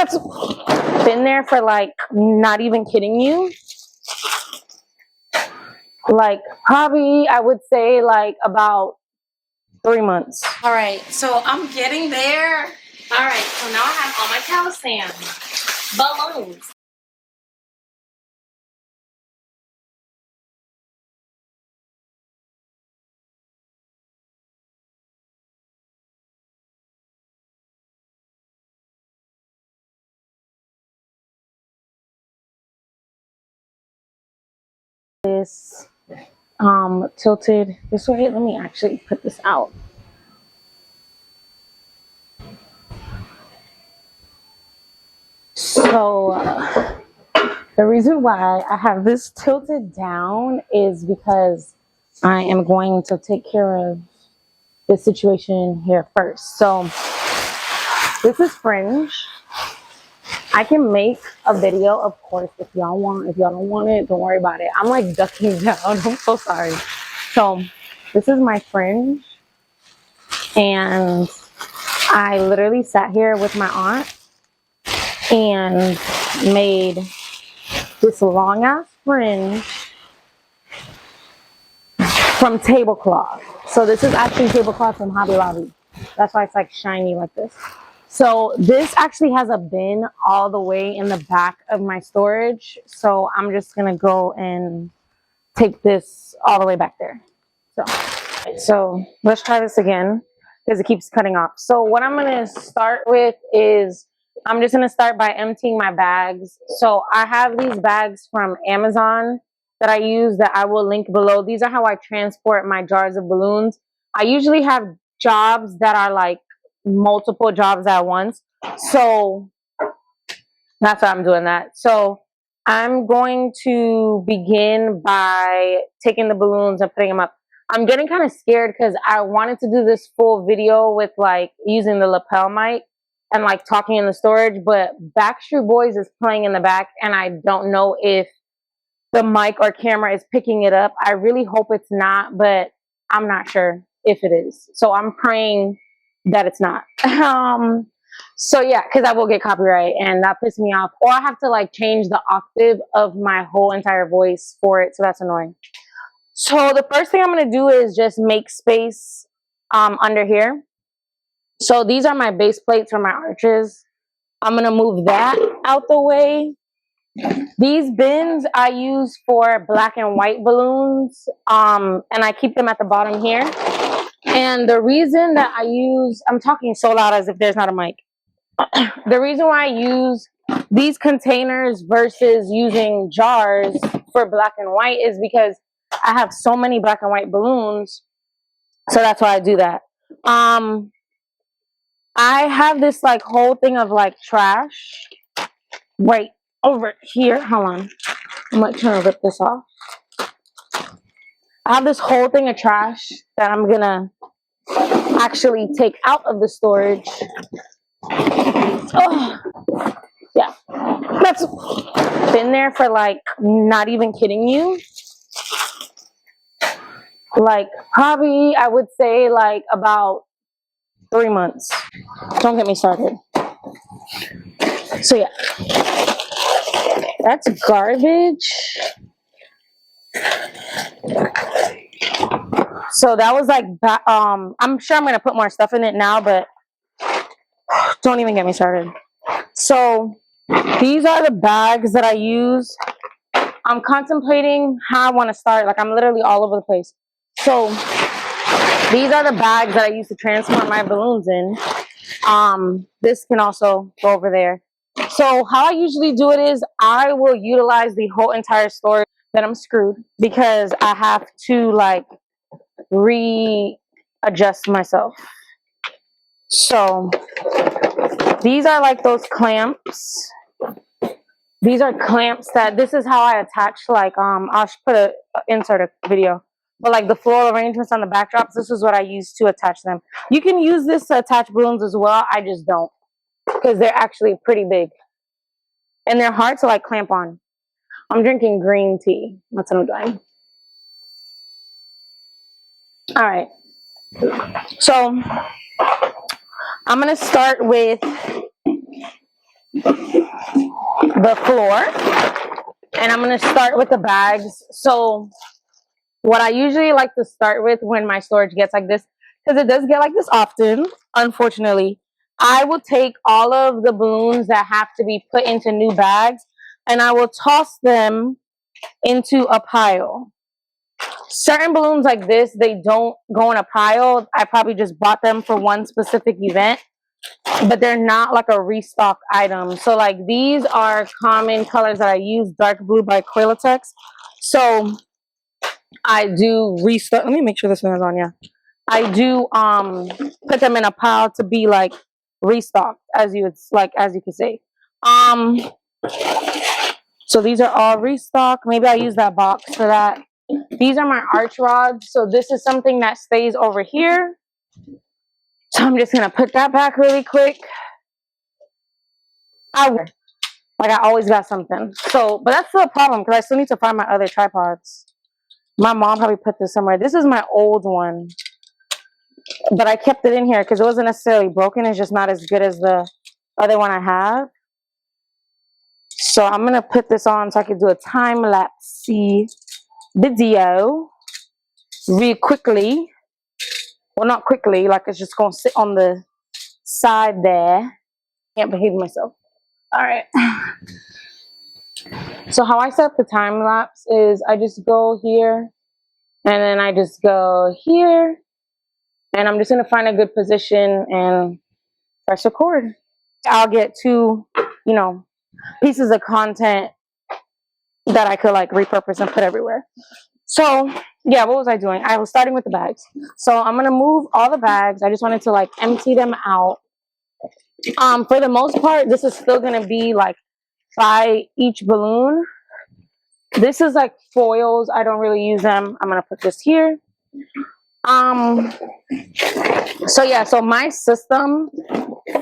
That's been there for like, not even kidding you, like probably I would say like about 3 months. All right, so I'm getting there. All right, so now I have all my Kalisan balloons. This tilted this way. Let me actually put this out. So the reason why I have this tilted down is because I am going to take care of the situation here first. So this is fringe. I can make a video, of course, if y'all want. If y'all don't want it, don't worry about it. I'm like ducking down. I'm so sorry. So this is my fringe, and I literally sat here with my aunt and made this long ass fringe from tablecloth. So this is actually tablecloth from Hobby Lobby. That's why it's like shiny like this. So this actually has a bin all the way in the back of my storage. So I'm just gonna go and take this all the way back there. So let's try this again because it keeps cutting off. So what I'm gonna start with is I'm just gonna start by emptying my bags. So I have these bags from Amazon that I use that I will link below. These are how I transport my jars of balloons. I usually have jobs that are like multiple jobs at once. So that's why I'm doing that. So I'm going to begin by taking the balloons and putting them up. I'm getting kind of scared because I wanted to do this full video with like using the lapel mic and like talking in the storage, but Backstreet Boys is playing in the back and I don't know if the mic or camera is picking it up. I really hope it's not, but I'm not sure if it is. So I'm praying that it's not. So yeah, because I will get copyright and that pissed me off. Or I have to like change the octave of my whole entire voice for it. So that's annoying. So the first thing I'm going to do is just make space under here. So these are my base plates for my arches. I'm going to move that out the way. These bins I use for black and white balloons, and I keep them at the bottom here. And the reason that I use, I'm talking so loud as if there's not a mic. The reason why I use these containers versus using jars for black and white is because I have so many black and white balloons. So that's why I do that. I have this like whole thing of like trash right over here. Hold on. I'm like trying to rip this off. I have this whole thing of trash that I'm gonna actually take out of the storage. Oh, yeah. That's been there for like, not even kidding you, like probably I would say like about 3 months. Don't get me started. So yeah, that's garbage. So that was like I'm sure I'm gonna put more stuff in it now, but don't even get me started. So these are the bags that I use. I'm contemplating how I want to start. Like I'm literally all over the place. So these are the bags that I use to transport my balloons in. This can also go over there. So how I usually do it is I will utilize the whole entire storage. Then I'm screwed because I have to like readjust myself. So these are like those clamps. These are clamps that, this is how I attach like, I'll put insert a video. But like the floral arrangements on the backdrops, this is what I use to attach them. You can use this to attach balloons as well. I just don't because they're actually pretty big. And they're hard to like clamp on. I'm drinking green tea. That's what I'm doing. All right. So I'm going to start with the floor. And I'm going to start with the bags. So what I usually like to start with when my storage gets like this, because it does get like this often, unfortunately, I will take all of the balloons that have to be put into new bags and I will toss them into a pile. Certain balloons like this, they don't go in a pile. I probably just bought them for one specific event, but they're not like a restock item. So like these are common colors that I use, dark blue by Qualatex. So I do restock. Let me make sure this one is on. Yeah, I do put them in a pile to be like restocked, as you would as you could say. So these are all restocked. Maybe I use that box for that. These are my arch rods. So this is something that stays over here. So I'm just gonna put that back really quick. I always got something. So, but that's still a problem because I still need to find my other tripods. My mom probably put this somewhere. This is my old one, but I kept it in here because it wasn't necessarily broken. It's just not as good as the other one I have. So I'm gonna put this on so I can do a time-lapse video real quickly. Well, not quickly, like it's just gonna sit on the side there. Can't behave myself. All right. So how I set up the time lapse is I just go here and then I just go here and I'm just gonna find a good position and press record. I'll get two, pieces of content that I could like repurpose and put everywhere. So yeah, what was I doing? I was starting with the bags. So I'm gonna move all the bags. I just wanted to like empty them out. For the most part, this is still gonna be like by each balloon. This is like foils. I don't really use them. I'm gonna put this here. So yeah, so my system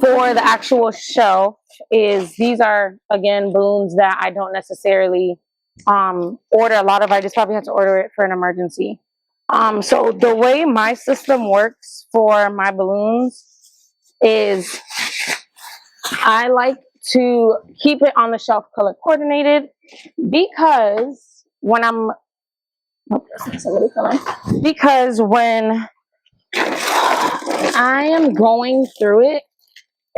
for the actual shelf is these are again balloons that I don't necessarily order a lot of. I just probably have to order it for an emergency. So the way my system works for my balloons is I like to keep it on the shelf color coordinated because when I'm I am going through it,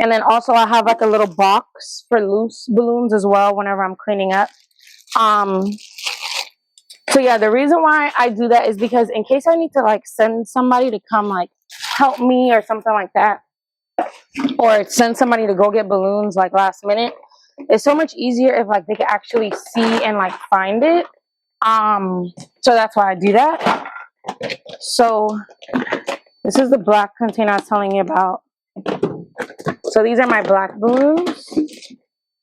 and then also I have like a little box for loose balloons as well whenever I'm cleaning up. So yeah, the reason why I do that is because in case I need to like send somebody to come like help me or something like that, or send somebody to go get balloons like last minute, it's so much easier if like they can actually see and like find it. So that's why I do that. So this is the black container I was telling you about. So these are my black balloons.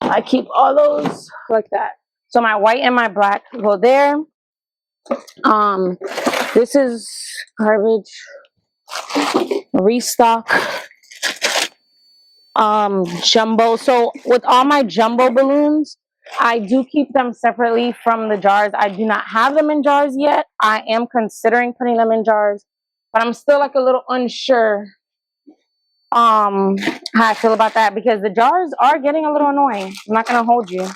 I keep all those like that. So my white and my black go there. This is garbage. Restock. Jumbo. So with all my jumbo balloons, I do keep them separately from the jars. I do not have them in jars yet. I am considering putting them in jars, but I'm still like a little unsure how I feel about that because the jars are getting a little annoying. I'm not gonna hold you.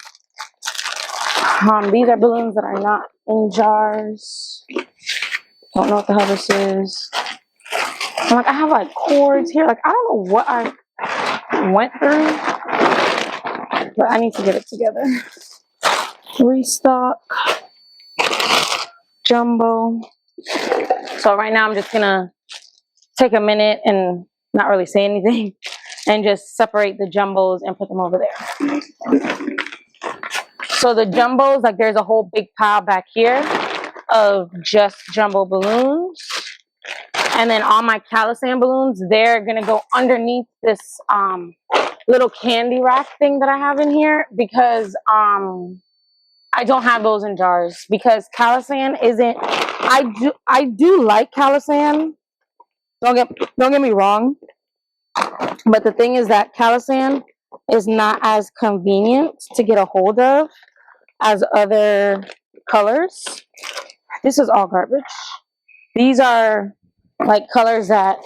These are balloons that are not in jars. Don't know what the hell this is. I'm like, I have like cords here. Like I don't know what I went through, but I need to get it together. Restock. Jumbo. So right now I'm just gonna take a minute and not really say anything and just separate the jumbos and put them over there. So the jumbos, like there's a whole big pile back here of just jumbo balloons. And then all my Kalisan balloons, they're gonna go underneath this little candy rack thing that I have in here because I don't have those in jars because Kalisan isn't. I do like Kalisan. Don't get me wrong, but the thing is that Kalisan is not as convenient to get a hold of as other colors. This is all garbage. These are like colors that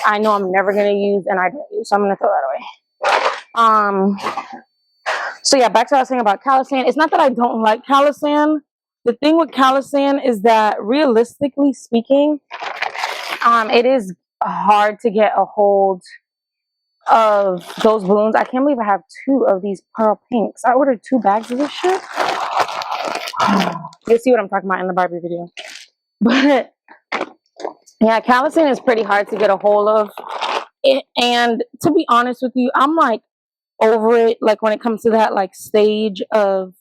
I know I'm never gonna use and I don't use, so I'm gonna throw that away. So yeah, back to what I was saying about Kalisan. It's not that I don't like Kalisan. The thing with Kalisan is that realistically speaking, it is hard to get a hold of those balloons. I can't believe I have 2 of these pearl pinks. I ordered 2 bags of this shit. You'll see what I'm talking about in the Barbie video. But yeah, Kalisan is pretty hard to get a hold of. And to be honest with you, I'm like over it. Like when it comes to that like stage of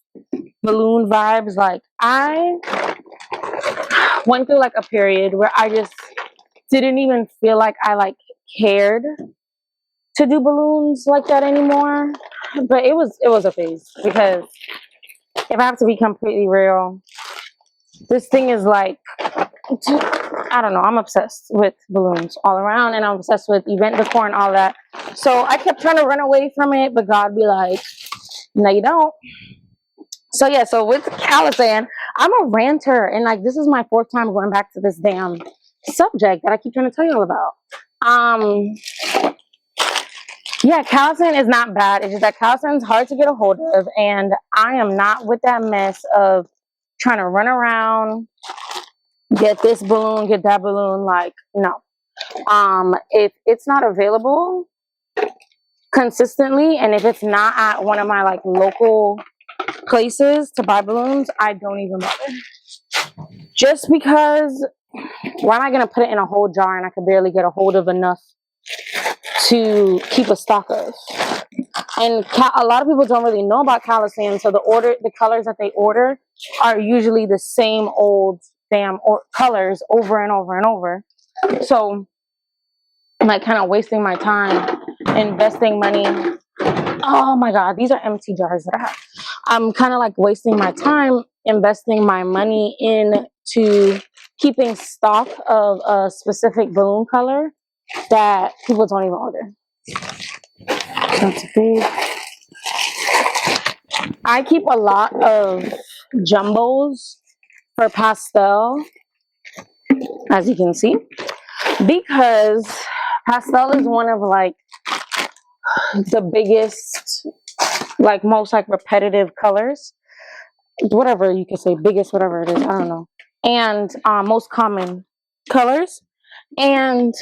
balloon vibes, like I went through like a period where I just didn't even feel like I like cared to do balloons like that anymore. But it was a phase, because if I have to be completely real, this thing is like, I don't know, I'm obsessed with balloons all around, and I'm obsessed with event decor and all that. So I kept trying to run away from it, but God be like, no you don't. So yeah, so with Kalisan, I'm a ranter, and like this is my 4th time going back to this damn subject that I keep trying to tell you all about. Yeah, Kalisan is not bad. It's just that Kalisan is hard to get a hold of, and I am not with that mess of trying to run around, get this balloon, get that balloon. Like, no. If it's not available consistently, and if it's not at one of my like local places to buy balloons, I don't even bother. Just because, why am I gonna put it in a whole jar and I can barely get a hold of enough to keep a stock of? And a lot of people don't really know about Kalisan, so the colors that they order are usually the same old damn colors over and over and over. So I'm like kind of wasting my time investing money. Oh my god, these are empty jars that I have. I'm kind of like wasting my time investing my money into keeping stock of a specific balloon color that people don't even order. That's big. I keep a lot of jumbos for pastel, as you can see, because pastel is one of like the biggest, like most like repetitive colors, whatever you can say, biggest, whatever it is, I don't know, and most common colors. And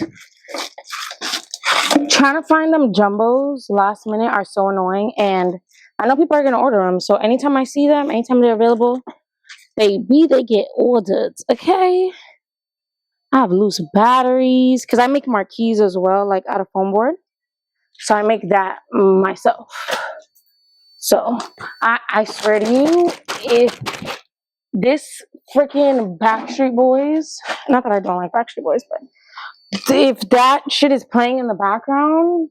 trying to find them jumbos last minute are so annoying, and I know people are gonna order them, so anytime I see them, anytime they're available, baby, they get ordered. Okay, I have loose batteries because I make marquees as well, like out of foam board, so I make that myself. So I swear to you, if this freaking Backstreet Boys, not that I don't like Backstreet Boys, but if that shit is playing in the background,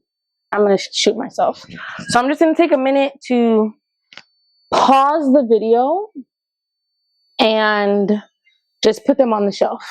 I'm gonna shoot myself. So I'm just gonna take a minute to pause the video and just put them on the shelf.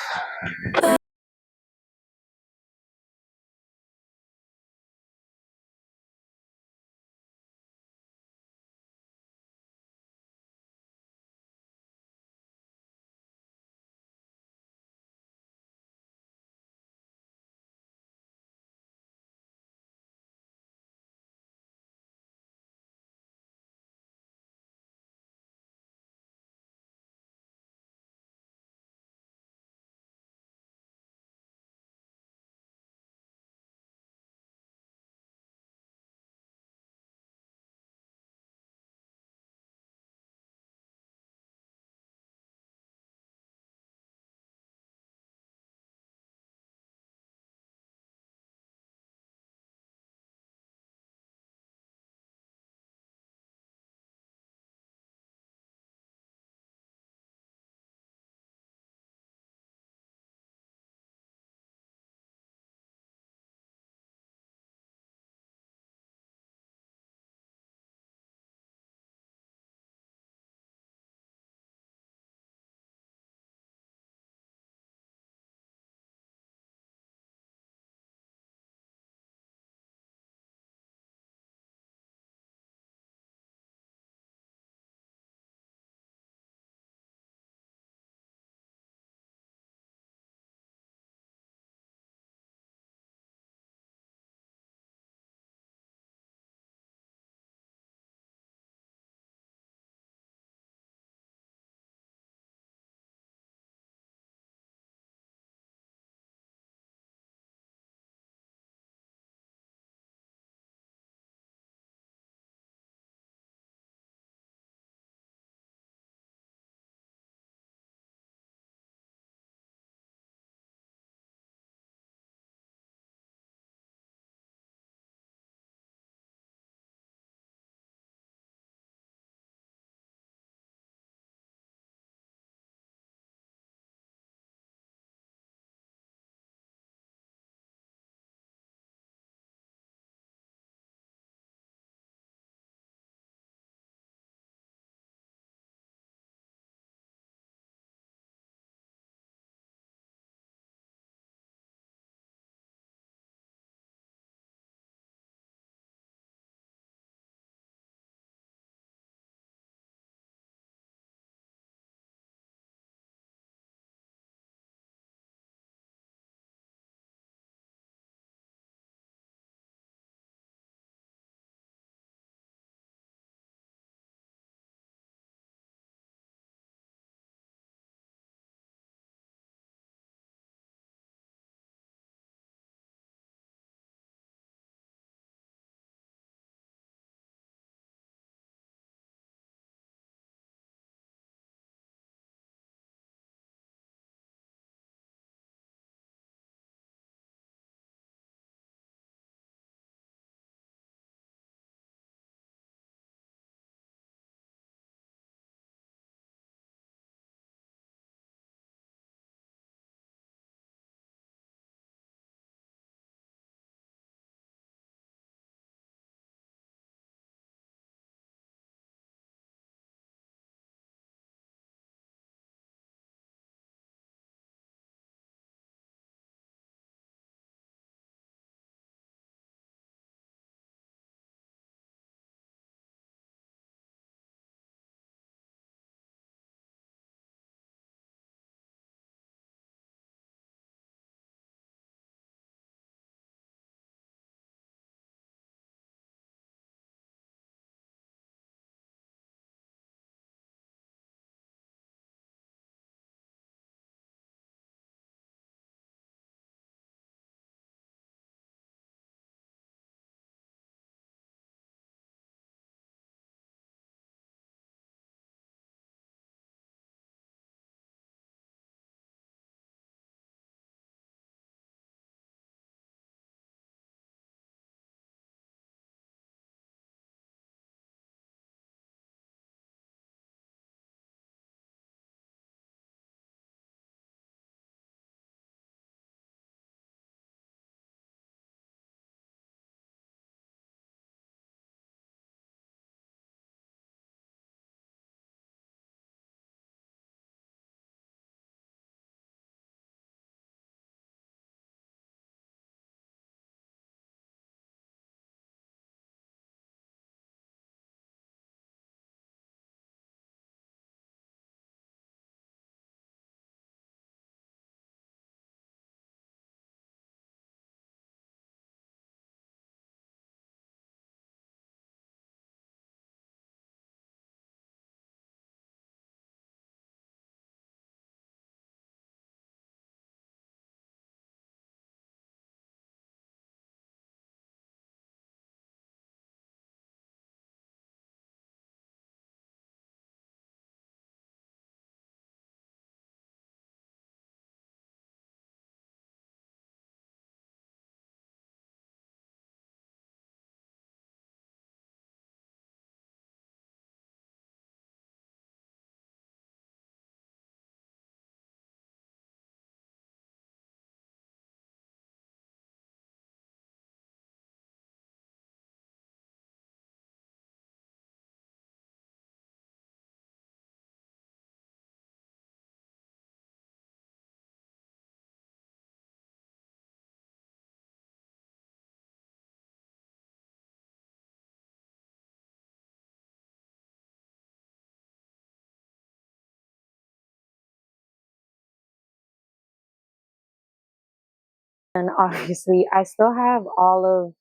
And obviously, I still have all of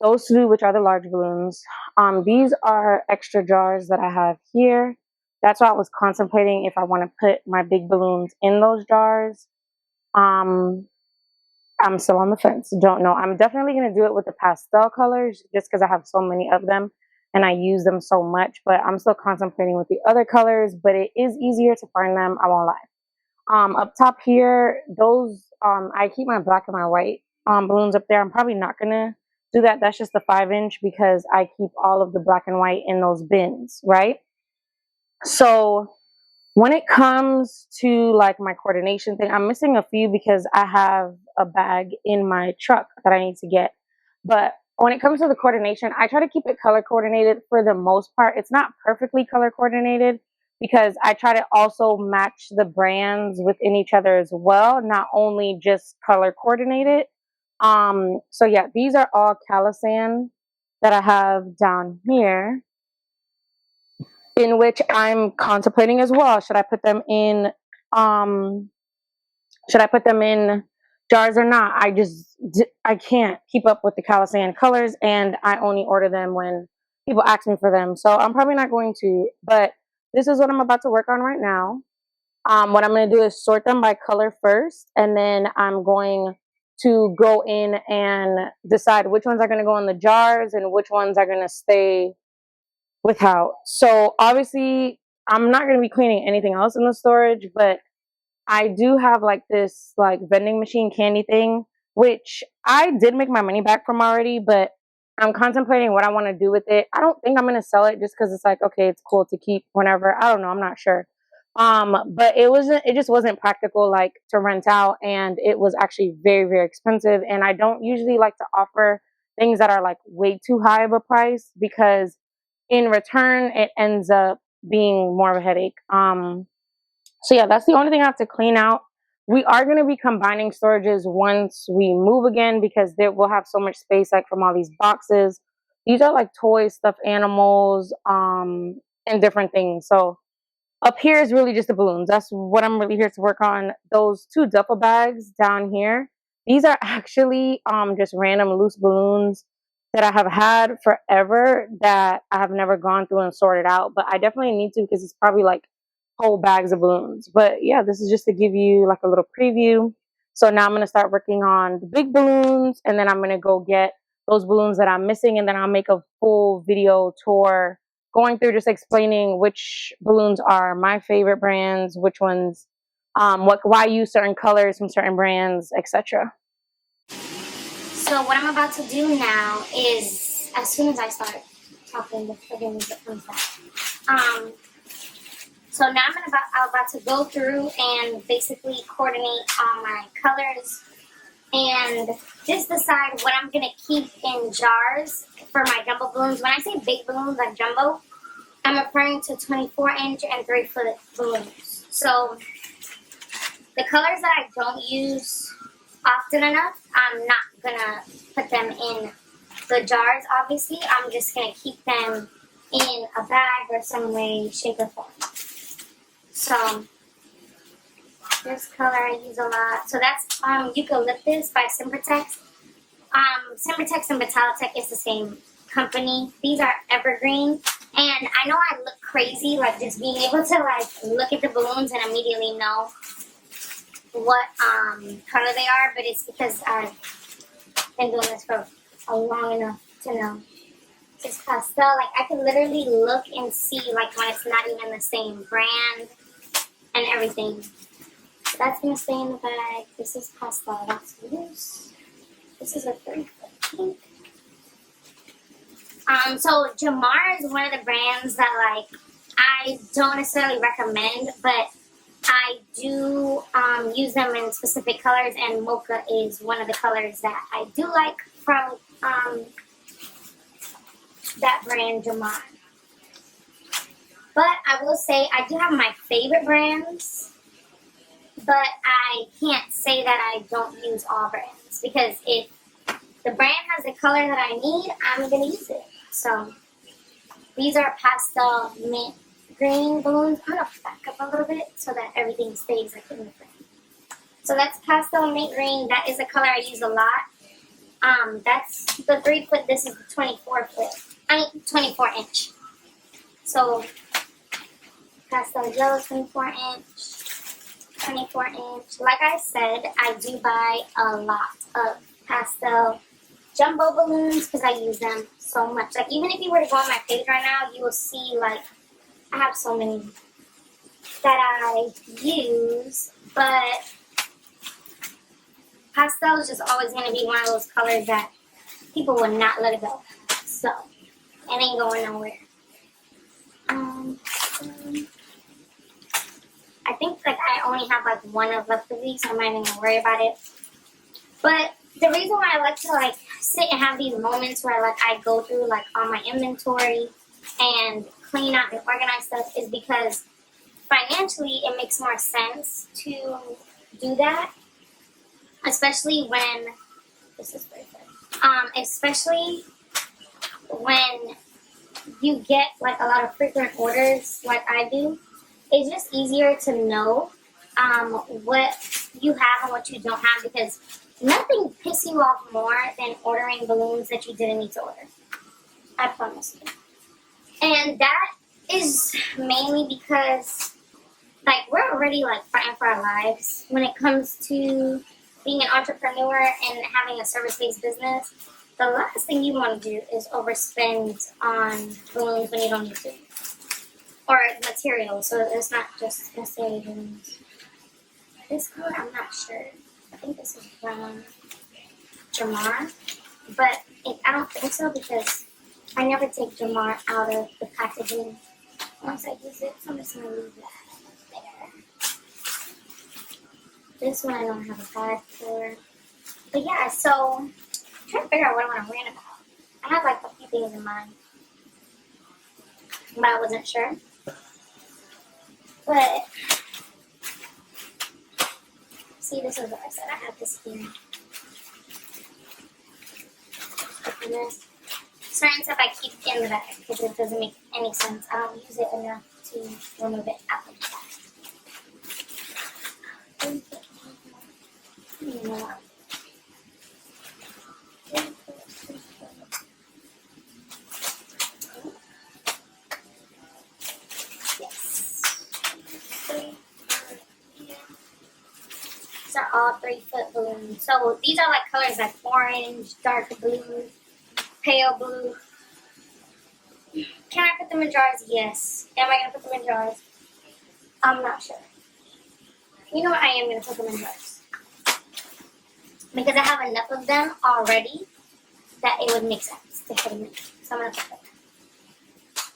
those two, which are the large balloons. These are extra jars that I have here. That's why I was contemplating if I want to put my big balloons in those jars. I'm still on the fence. Don't know. I'm definitely going to do it with the pastel colors just because I have so many of them and I use them so much. But I'm still contemplating with the other colors. But it is easier to find them. I won't lie. Up top here, those I keep my black and my white balloons up there. I'm probably not going to do that. That's just the 5-inch because I keep all of the black and white in those bins, right? So when it comes to like my coordination thing, I'm missing a few because I have a bag in my truck that I need to get. But when it comes to the coordination, I try to keep it color coordinated for the most part. It's not perfectly color coordinated because I try to also match the brands within each other as well, not only just color coordinated. So yeah, these are all Kalisan that I have down here, in which I'm contemplating as well. Should I put them in jars or not? I can't keep up with the Kalisan colors, and I only order them when people ask me for them. So I'm probably not going to, but this is what I'm about to work on right now. What I'm going to do is sort them by color first, and then I'm going to go in and decide which ones are going to go in the jars and which ones are going to stay without. So obviously, I'm not going to be cleaning anything else in the storage, but I do have like this like vending machine candy thing, which I did make my money back from already, but I'm contemplating what I want to do with it. I don't think I'm going to sell it just because it's like, okay, it's cool to keep whenever. I don't know. I'm not sure. But it just wasn't practical like to rent out, and it was actually very, very expensive. And I don't usually like to offer things that are like way too high of a price because in return, it ends up being more of a headache. So yeah, that's the only thing I have to clean out. We are going to be combining storages once we move again because we'll have so much space like from all these boxes. These are like toys, stuffed animals, and different things. So up here is really just the balloons. That's what I'm really here to work on. Those two duffel bags down here, these are actually just random loose balloons that I have had forever that I have never gone through and sorted out. But I definitely need to because it's probably like whole bags of balloons. But yeah, this is just to give you like a little preview. So now I'm going to start working on the big balloons, and then I'm going to go get those balloons that I'm missing, and then I'll make a full video tour going through just explaining which balloons are my favorite brands, which ones, why I use certain colors from certain brands, etc. So what I'm about to do now is, as soon as I start talking, the friggin' zip comes back. So now I'm about to go through and basically coordinate all my colors and just decide what I'm gonna keep in jars for my jumbo balloons. When I say big balloons like jumbo, I'm referring to 24-inch and 3-foot balloons. So the colors that I don't use often enough, I'm not gonna put them in the jars, obviously. I'm just gonna keep them in a bag or some way, shape, or form. So this color I use a lot. So that's Eucalyptus by Sempertex. Sempertex and Betallic is the same company. These are evergreen. And I know I look crazy, like just being able to like look at the balloons and immediately know what color they are, but it's because I've been doing this for long enough to know. It's pastel, like I can literally look and see like when it's not even the same brand and everything. So that's gonna stay in the bag. This is pastel, that's loose. This is a 3-foot pink. So Gemar is one of the brands that like I don't necessarily recommend, but I do use them in specific colors, and mocha is one of the colors that I do like from that brand, Gemar. But I will say I do have my favorite brands, but I can't say that I don't use all brands, because if the brand has the color that I need, I'm going to use it. So these are pastel mint green balloons. I'm going to back up a little bit so that everything stays like in the frame. So that's pastel mint green. That is a color I use a lot. That's the 3 foot. This is the 24 foot. 24 inch. So pastel yellow 24 inch. 24 inch. Like I said, I do buy a lot of pastel jumbo balloons because I use them so much. Like, even if you were to go on my page right now, you will see, like, I have so many that I use. But pastel is just always going to be one of those colors that people will not let it go. So, it ain't going nowhere. I think, like, I only have, like, one of left of these, so I'm not even going to worry about it. But the reason why I like to, like, sit and have these moments where, like, I go through, like, all my inventory and clean out and organize stuff is because financially it makes more sense to do that. Especially when, this is very good. Especially when you get, like, a lot of frequent orders like I do. It's just easier to know what you have and what you don't have, because nothing pisses you off more than ordering balloons that you didn't need to order. I promise you. And that is mainly because, like, we're already, like, fighting for our lives when it comes to being an entrepreneur and having a service-based business. The last thing you want to do is overspend on balloons when you don't need to. Or materials, so it's not just necessarily balloons. This color, I'm not sure. I think this is from Gemar, but I don't think so because I never take Gemar out of the packaging once I use it. So I'm just going to leave that there. This one I don't have a bag for. But yeah, so I'm trying to figure out what I want to rant about. I have, like, a few things in mind, but I wasn't sure. But, see, this is what I said. I have this here. Certain stuff I keep in the bag because it doesn't make any sense. I don't use it enough to remove it out of the bag. These are all 3 foot balloons. So these are, like, colors like orange, dark blue, pale blue. Can I put them in jars? Yes. Am I going to put them in jars? I'm not sure. You know what? I am going to put them in jars. Because I have enough of them already that it would make sense to put them in. So I'm going to put them in.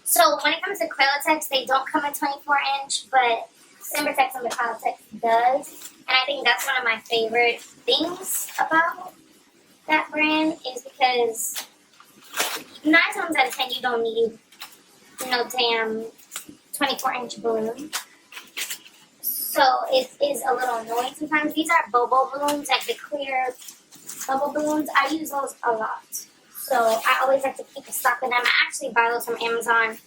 So when it comes to Qualatex, they don't come in 24 inch, but Sempertex and Betallic does. And I think that's one of my favorite things about that brand is because 9 times out of 10 you don't need no damn 24 inch balloon. So it is a little annoying sometimes. These are Bobo balloons, like the clear bubble balloons. I use those a lot. So I always like to keep a stock of them. I actually buy those from Amazon.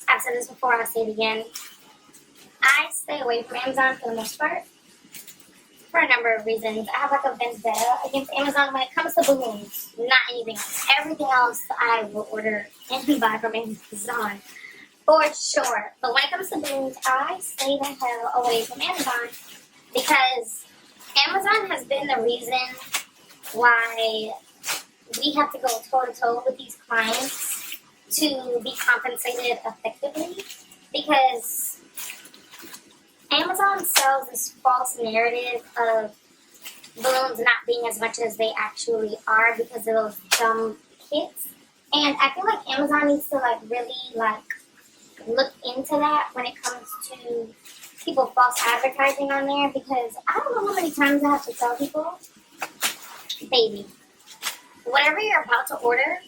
I've said this before, I'll say it again. I stay away from Amazon for the most part for a number of reasons. I have, like, a vendetta against Amazon when it comes to balloons, not anything else. Everything else I will order and buy from Amazon for sure. But when it comes to balloons, I stay the hell away from Amazon because Amazon has been the reason why we have to go toe-to-toe with these clients to be compensated effectively, because Amazon sells this false narrative of balloons not being as much as they actually are because of those dumb kits. And I feel like Amazon needs to, like, really, like, look into that when it comes to people false advertising on there, because I don't know how many times I have to tell people, baby, whatever you're about to order,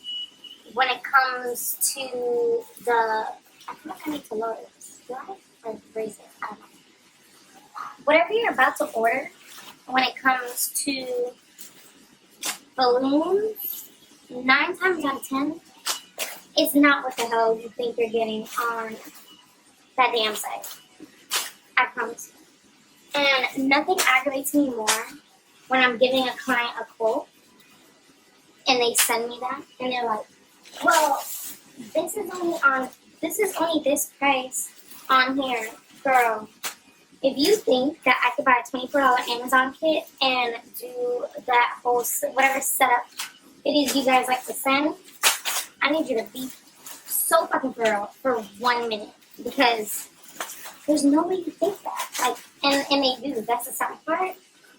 when it comes to the, I feel like I need to lower this. Do I? Or raise it? I don't know. Whatever you're about to order, when it comes to balloons, 9 times out of 10, it's not what the hell you think you're getting on that damn site. I promise you. And nothing aggravates me more when I'm giving a client a quote and they send me that and they're like, well, this is only this price on here. Girl, if you think that I could buy a $24 Amazon kit and do that whole whatever setup it is you guys like to send, I need you to be so fucking thorough for 1 minute, because there's no way you think that. Like, and they do. That's the sad part.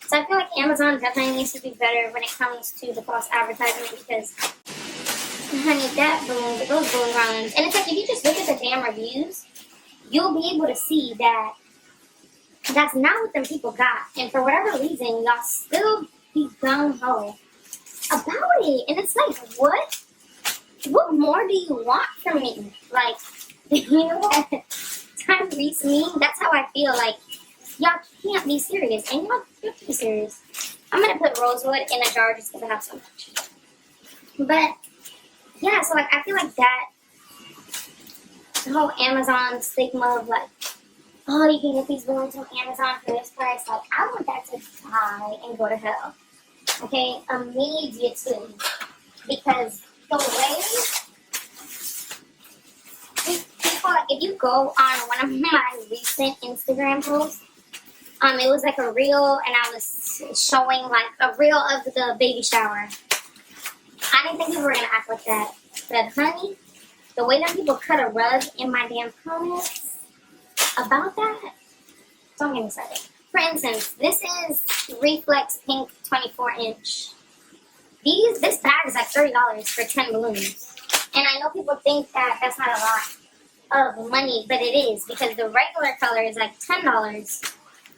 So I feel like Amazon definitely needs to be better when it comes to the false advertisement, because, honey, that balloon, those balloon runs, and it's like if you just look at the damn reviews, you'll be able to see that that's not what them people got. And for whatever reason, y'all still be gung-ho about it. And it's like, what? What more do you want from me? Like, you know what time reads me? That's how I feel. Like, y'all can't be serious. And y'all have to be serious. I'm going to put rosewood in a jar just because I have so much. But, yeah, so, like, I feel like that, the whole Amazon stigma of, like, oh, you can get these balloons from Amazon for this price. Like, I want that to die and go to hell. Okay? Immediately. Because the way people, like, if you go on one of my recent Instagram posts, it was like a reel, and I was showing like a reel of the baby shower. I didn't think people were gonna act like that, but honey, the way that people cut a rug in my damn comments about that, don't get me started. For instance, this is Reflex Pink 24-inch. This bag is like $30 for 10 balloons. And I know people think that that's not a lot of money, but it is, because the regular color is like $10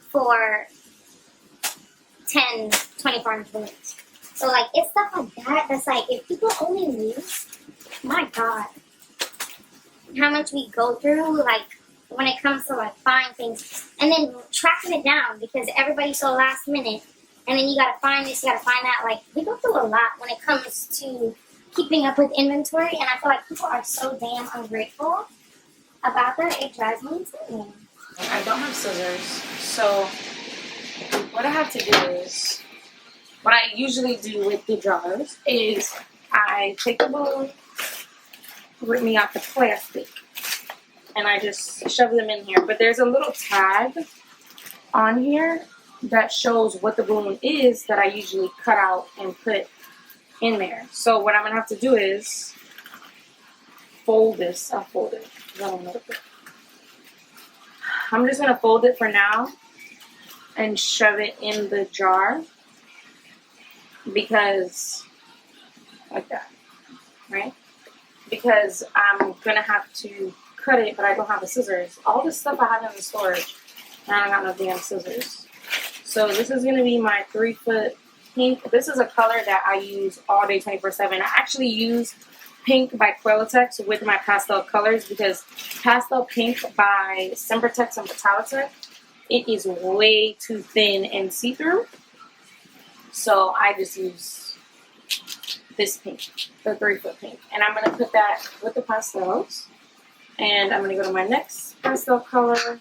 for 10 24-inch balloons. So, like, it's stuff like that that's like, if people only knew, my God, how much we go through, like, when it comes to, like, buying things, and then tracking it down, because everybody's so last minute, and then you gotta find this, you gotta find that. Like, we go through a lot when it comes to keeping up with inventory, and I feel like people are so damn ungrateful about that. It drives me insane. I don't have scissors, so what I have to do is, what I usually do with the jars is I take the balloon, rip me out the plastic, and I just shove them in here. But there's a little tag on here that shows what the balloon is that I usually cut out and put in there. So what I'm going to have to do is fold this. I'll fold it. I'm just going to fold it for now and shove it in the jar, because, like that, right? Because I'm going to have to cut it, but I don't have the scissors. All this stuff I have in the storage, and I don't got no damn scissors. So this is going to be my 3-foot pink. This is a color that I use all day 24/7. I actually use pink by Qualatex with my pastel colors, because pastel pink by Sempertex and Betallic, it is way too thin and see-through. So I just use this pink, the 3-foot pink. And I'm going to put that with the pastels. And I'm going to go to my next pastel color,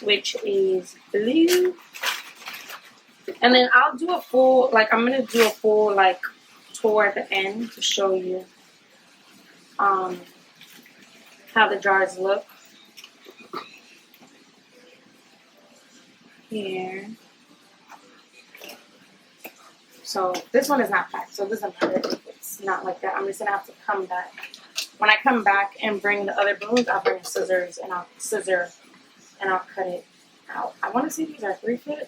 which is blue. And then I'll do a full, like, I'm going to do a full, like, tour at the end to show you how the jars look. Here. So this one is not packed, so it doesn't matter if it's not like that. I'm just going to have to come back. When I come back and bring the other balloons, I'll bring scissors and I'll scissor and I'll cut it out. I want to see if these are 3-foot.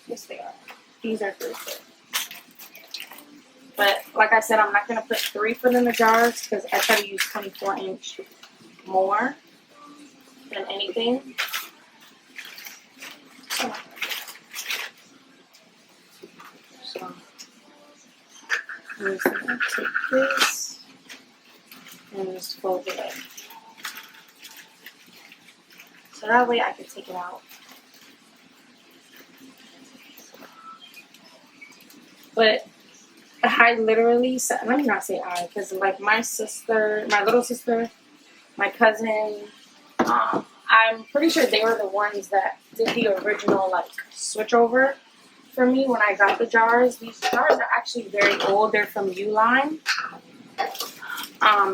Yes, they are. These are 3-foot. But like I said, I'm not going to put 3-foot in the jars, because I try to use 24-inch more than anything. So I'm just going to take this and just fold it in. So that way I can take it out. But I literally, let me not say I, because like my sister, my little sister, my cousin, I'm pretty sure they were the ones that did the original like switch over for me when I got the jars. These jars are actually very old. They're from Uline.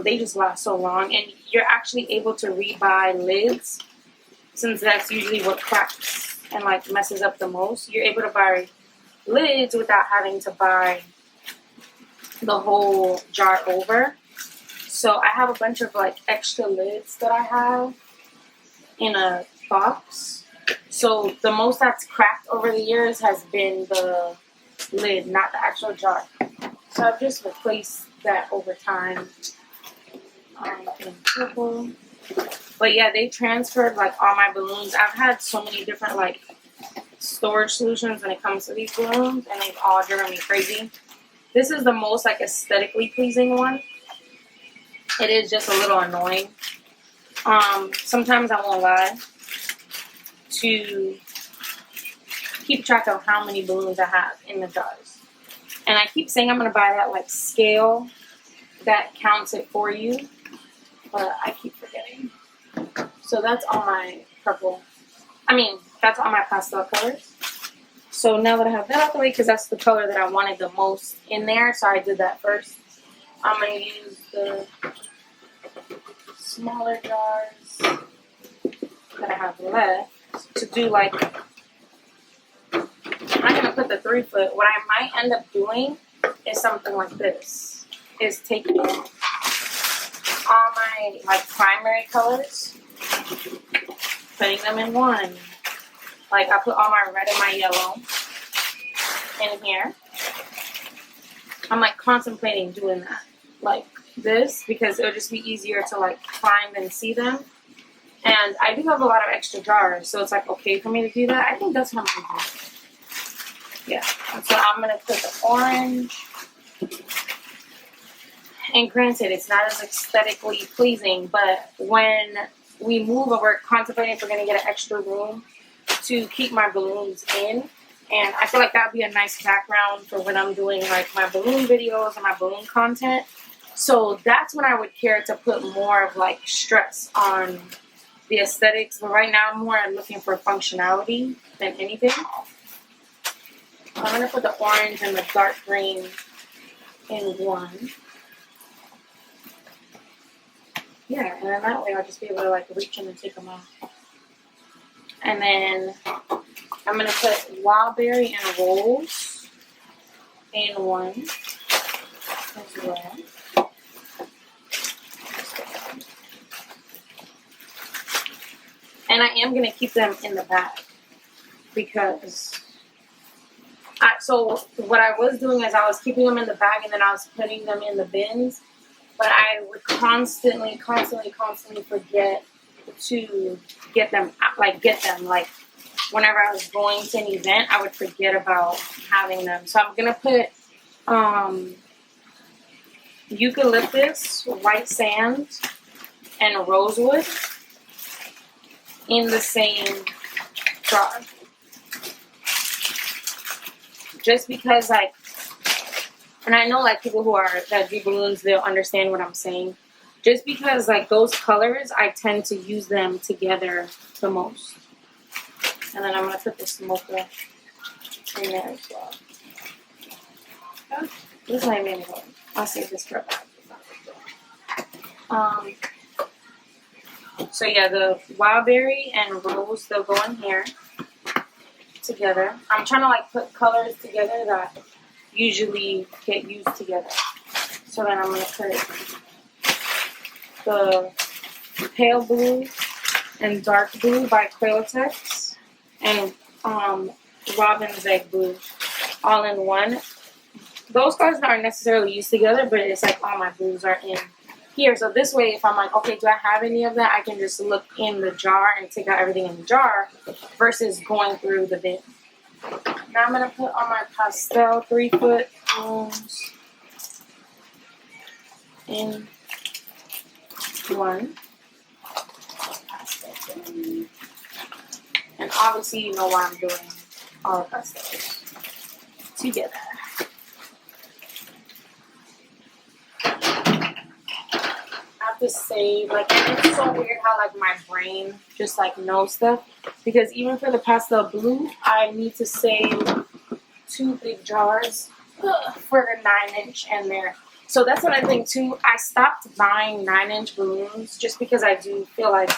They just last so long, and you're actually able to rebuy lids, since that's usually what cracks and like messes up the most. You're able to buy lids without having to buy the whole jar over. So I have a bunch of like extra lids that I have in a box. So the most that's cracked over the years has been the lid, not the actual jar. So I've just replaced that over time. In purple. But yeah, they transferred like all my balloons. I've had so many different like storage solutions when it comes to these balloons, and they've all driven me crazy. This is the most like aesthetically pleasing one. It is just a little annoying. Sometimes I won't lie, to keep track of how many balloons I have in the jars. And I keep saying I'm gonna buy that like scale that counts it for you, but I keep forgetting. So that's all my purple. That's all my pastel colors. So now that I have that out the way, because that's the color that I wanted the most in there, so I did that first. I'm gonna use the smaller jars that I have left to do like, I'm not gonna put the 3-foot. What I might end up doing is something like this, is taking all my like primary colors, putting them in one. Like I put all my red and my yellow in here. I'm like contemplating doing that like this, because it'll just be easier to like find and see them. And I do have a lot of extra jars, so it's like okay for me to do that. I think that's what I'm gonna do. Yeah. So I'm gonna put the orange. And granted, it's not as aesthetically pleasing, but when we move and we're contemplating if we're gonna get an extra room to keep my balloons in, and I feel like that would be a nice background for when I'm doing like my balloon videos and my balloon content. So that's when I would care to put more of like stress on the aesthetics. But right now I'm more looking for functionality than anything. I'm gonna put the orange and the dark green in one. Yeah, and then that way I'll just be able to like reach in and take them off. And then I'm gonna put wild berry and rose in one as well. And I am gonna keep them in the bag because so what I was doing is I was keeping them in the bag and then I was putting them in the bins, but I would constantly forget to get them. Like whenever I was going to an event, I would forget about having them. So I'm gonna put eucalyptus, white sand, and rosewood in the same jar. Just because like, and I know like people that do balloons, they'll understand what I'm saying. Just because like those colors, I tend to use them together the most. And then I'm gonna put the smoker in there as well. This is my main one. I'll save this for a bag. So yeah, the wild berry and rose, they'll go in here together. I'm trying to like put colors together that usually get used together. So then I'm gonna put the pale blue and dark blue by Qualatex and robin's egg blue all in one. Those colors aren't necessarily used together, but it's like all my blues are in here. So this way, if I'm like, okay, do I have any of that? I can just look in the jar and take out everything in the jar versus going through the bin. Now I'm going to put on my pastel 3-foot balloons in one. And obviously you know why I'm doing all the pastels together. After to save, like, and it's so weird how, like, my brain just, like, knows stuff. Because even for the pastel blue, I need to save 2 big jars for the 9-inch in there. So that's another thing, too. I stopped buying 9-inch balloons just because I do feel like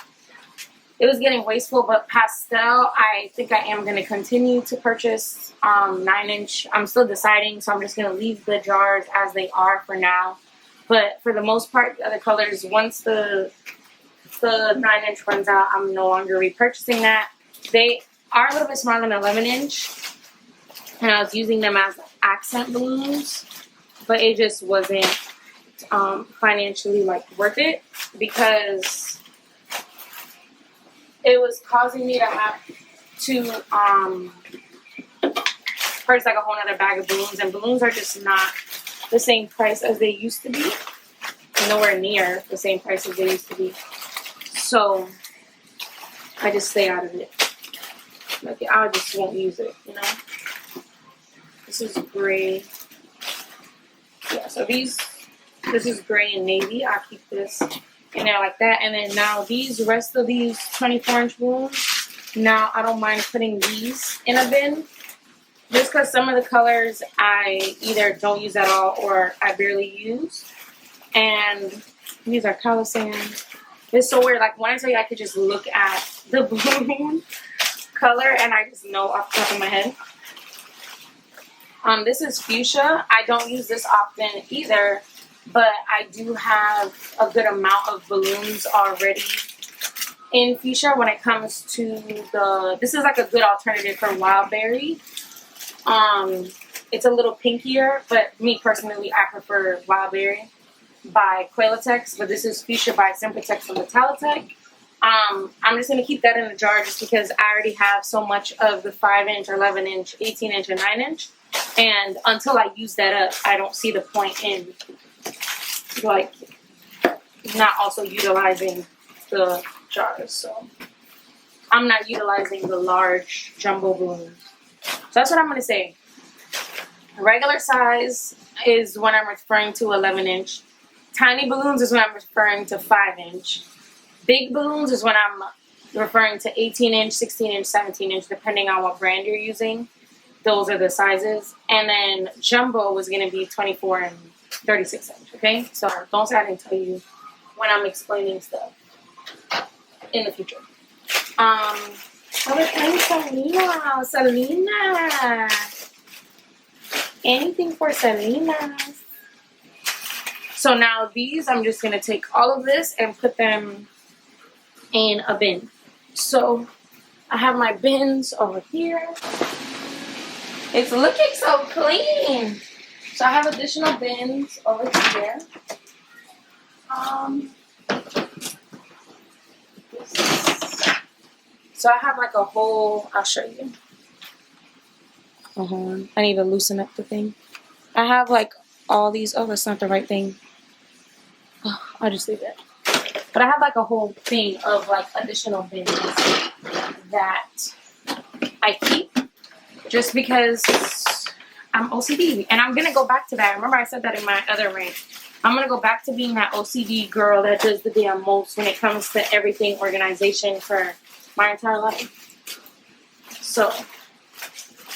it was getting wasteful. But pastel, I think I am going to continue to purchase 9-inch. I'm still deciding, so I'm just going to leave the jars as they are for now. But for the most part, the other colors, once the 9-inch runs out, I'm no longer repurchasing that. They are a little bit smaller than 11-inch, and I was using them as accent balloons, but it just wasn't financially, like, worth it, because it was causing me to have to purchase, like, a whole other bag of balloons, and balloons are just not the same price as they used to be, nowhere near the same price as they used to be. So I just stay out of it. Like, I just won't use it, you know. This is gray. Yeah, so this is gray and navy. I'll keep this in there like that. And then now the rest of these 24-inch balloons, now I don't mind putting these in a bin. Just because some of the colors I either don't use at all or I barely use. And these are Kalisan. It's so weird. Like, when I tell you I could just look at the balloon color and I just know off the top of my head. This is fuchsia. I don't use this often either, but I do have a good amount of balloons already in fuchsia when it comes to this is like a good alternative for wild berry. It's a little pinkier, but me personally, I prefer wild berry by Qualatex, but this is fuchsia by Sempertex and Betallic. I'm just going to keep that in a jar just because I already have so much of the 5-inch, 11-inch, 18-inch, and 9-inch. And until I use that up, I don't see the point in, like, not also utilizing the jars. So I'm not utilizing the large jumbo balloons. So that's what I'm going to say. Regular size is when I'm referring to 11-inch. Tiny balloons is when I'm referring to 5-inch. Big balloons is when I'm referring to 18-inch, 16-inch, 17-inch, depending on what brand you're using. Those are the sizes. And then jumbo is going to be 24 and 36-inch, okay? So don't say I didn't tell you when I'm explaining stuff in the future. Other things, Selena. Anything for Selena. So now these, I'm just going to take all of this and put them in a bin. So I have my bins over here. It's looking so clean. So I have additional bins over here. So I have like a whole, I'll show you. I need to loosen up the thing. I have like all these, oh, that's not the right thing. Oh, I'll just leave it. But I have like a whole thing of like additional bins that I keep just because I'm OCD. And I'm going to go back to that. Remember I said that in my other rant. I'm going to go back to being that OCD girl that does the damn most when it comes to everything organization for my entire life. So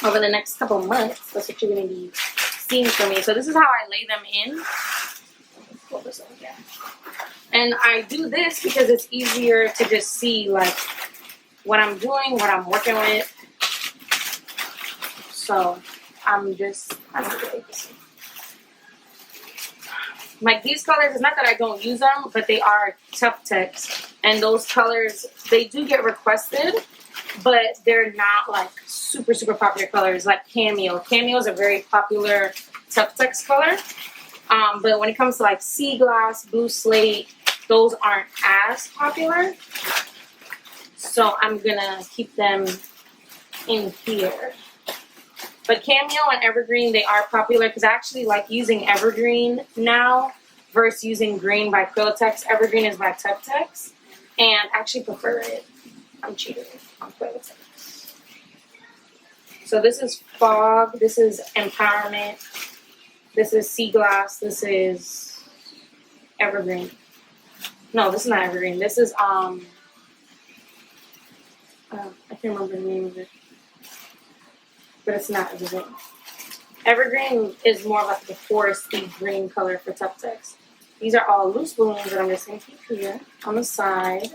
over the next couple months, that's what you're going to be seeing from me. So this is how I lay them in. Pull this over here. And I do this because it's easier to just see like what I'm doing, what I'm working with. So I'm just, I don't know, like these colors, it's not that I don't use them, but they are Tuftex. And those colors, they do get requested, but they're not like super, super popular colors like Cameo. Cameo is a very popular Tuftex color. But when it comes to like sea glass, blue slate, those aren't as popular. So I'm gonna keep them in here. But Cameo and Evergreen, they are popular because I actually like using Evergreen now versus using Green by Qualatex. Evergreen is by Tuftex, and I actually prefer it. I'm cheating on Qualatex. So this is Fog, this is Empowerment, this is Sea Glass, this is Evergreen. No, this is not evergreen. This is I can't remember the name of it, but it's not evergreen. Evergreen is more like the foresty green color for Tuftex. These are all loose balloons that I'm just going to keep here on the side.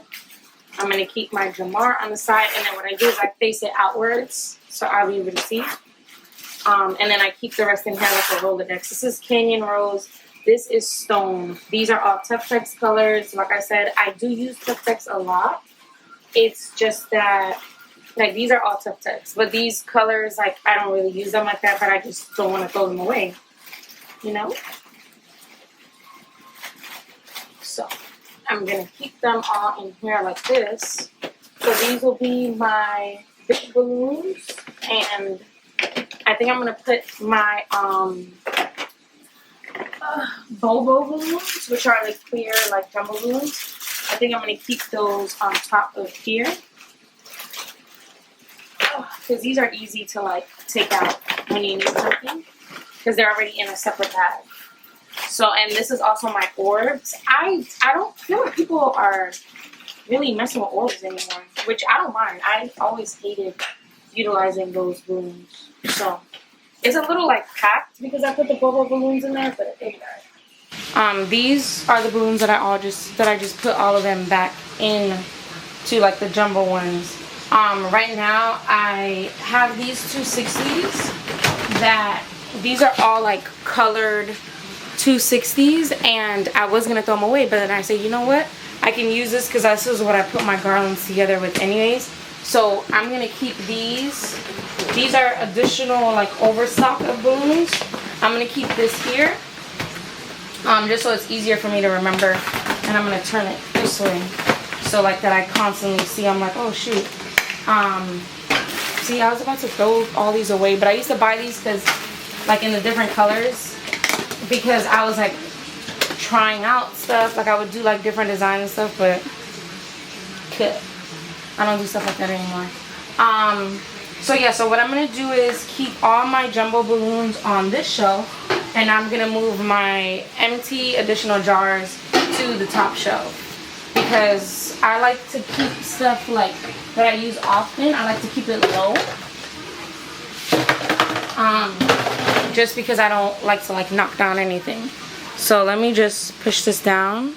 I'm going to keep my Gemar on the side, and then what I do is I face it outwards so I'll be able to see. And then I keep the rest in here like a Rolodex. This is Canyon Rose. This is Stone. These are all Tuftex colors. Like I said, I do use Tuftex a lot. It's just that, like, these are all Tuftex. But these colors, like, I don't really use them like that, but I just don't want to throw them away. You know? So, I'm going to keep them all in here like this. So these will be my big balloons. And I think I'm going to put my Bobo balloons, which are like clear, like jumbo balloons. I think I'm going to keep those on top of here. Because these are easy to like take out when you need something. Because they're already in a separate bag. So, and this is also my orbs. I don't feel like people are really messing with orbs anymore, which I don't mind. I always hated utilizing those balloons. So, it's a little like packed because I put the Bobo balloons in there, but it ain't. These are the balloons that I just put all of them back in to like the jumbo ones. Right now I have these 260s that these are all like colored 260s, and I was gonna throw them away, but then I said, you know what, I can use this because this is what I put my garlands together with anyways. So I'm gonna keep these. These are additional like overstock of balloons. I'm gonna keep this here, just so it's easier for me to remember. And I'm gonna turn it this way, so like that I constantly see. I'm like, oh shoot. See, I was about to throw all these away, but I used to buy these because, like, in the different colors, because I was like trying out stuff. Like I would do like different designs and stuff, but I don't do stuff like that anymore. So yeah, so what I'm gonna do is keep all my jumbo balloons on this shelf, and I'm gonna move my empty additional jars to the top shelf, because I like to keep stuff like that I use often. I like to keep it low, just because I don't like to like knock down anything. So let me just push this down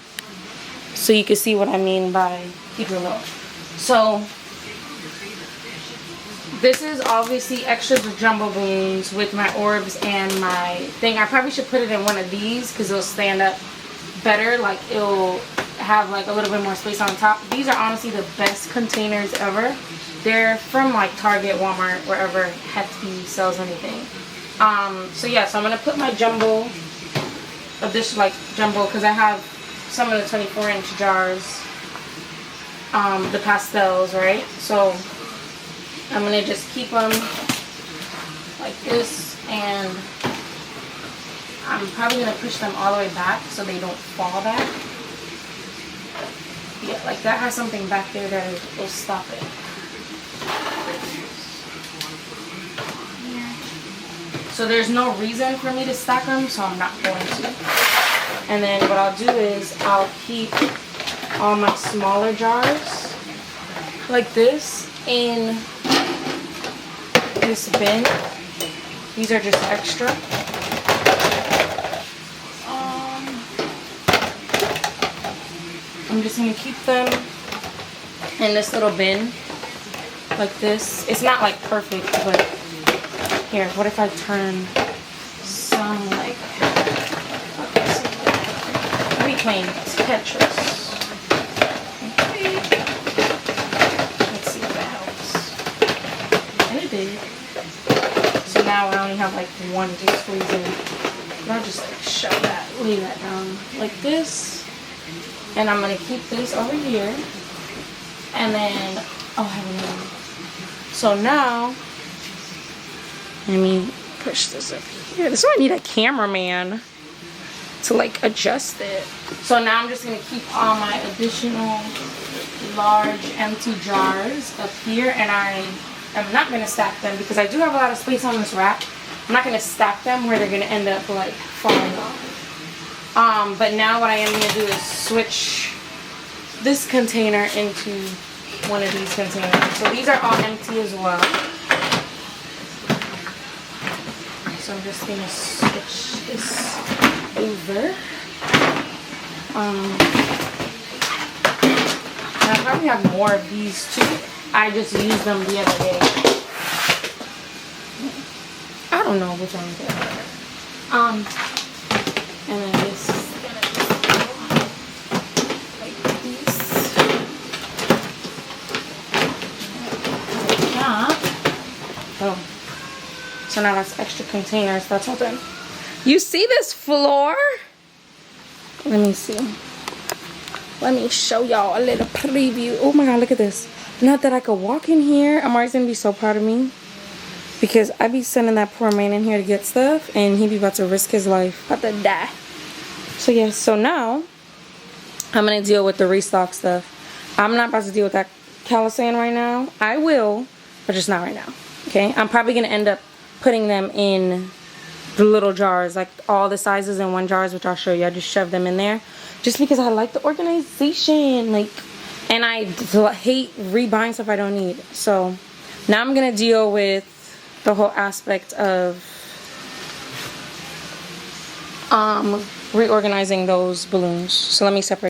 so you can see what I mean by keep it low. So this is obviously extra jumbo balloons with my orbs and my thing. I probably should put it in one of these because it'll stand up better. Like it'll have like a little bit more space on top. These are honestly the best containers ever. They're from like Target, Walmart, wherever Hefty sells anything. So yeah, so I'm gonna put my jumbo, jumbo, because I have some of the 24-inch jars, the pastels, right? So I'm gonna just keep them like this, and I'm probably gonna push them all the way back so they don't fall back. Yeah, like that has something back there that will stop it. So there's no reason for me to stack them, so I'm not going to. And then what I'll do is I'll keep all my smaller jars like this in this bin. These are just extra. I'm just going to keep them in this little bin like this. It's not like perfect, but here, what if I turn some like, let me playing Tetris. Okay. Let's see if that helps. And it did. So now I only have like one to squeeze in. And I'll just like shove that, lay that down like this. And I'm going to keep this over here. And then, oh, I have another one. So now, let me push this up here. This is why I need a cameraman to like adjust it. So now I'm just going to keep all my additional large empty jars up here. And I am not going to stack them because I do have a lot of space on this rack. I'm not going to stack them where they're going to end up like falling off. But now what I am going to do is switch this container into one of these containers. So these are all empty as well. So I'm just gonna switch this over. And I probably have more of these too. I just used them the other day. I don't know which one's better. And then this is gonna just go like this. Like that. Oh. So now that's extra containers. That's open. You see this floor? Let me see. Let me show y'all a little preview. Oh my god, look at this. Not that I could walk in here. Amari's gonna be so proud of me. Because I be sending that poor man in here to get stuff. And he be about to risk his life. About to die. So yeah, so now I'm gonna deal with the restock stuff. I'm not about to deal with that Kalisan right now. I will, but just not right now. Okay? I'm probably gonna end up putting them in the little jars, like all the sizes in one jars, which I'll show you. I just shove them in there just because I like the organization, like, and I hate rebuying stuff I don't need. So now I'm gonna deal with the whole aspect of reorganizing those balloons. So let me separate.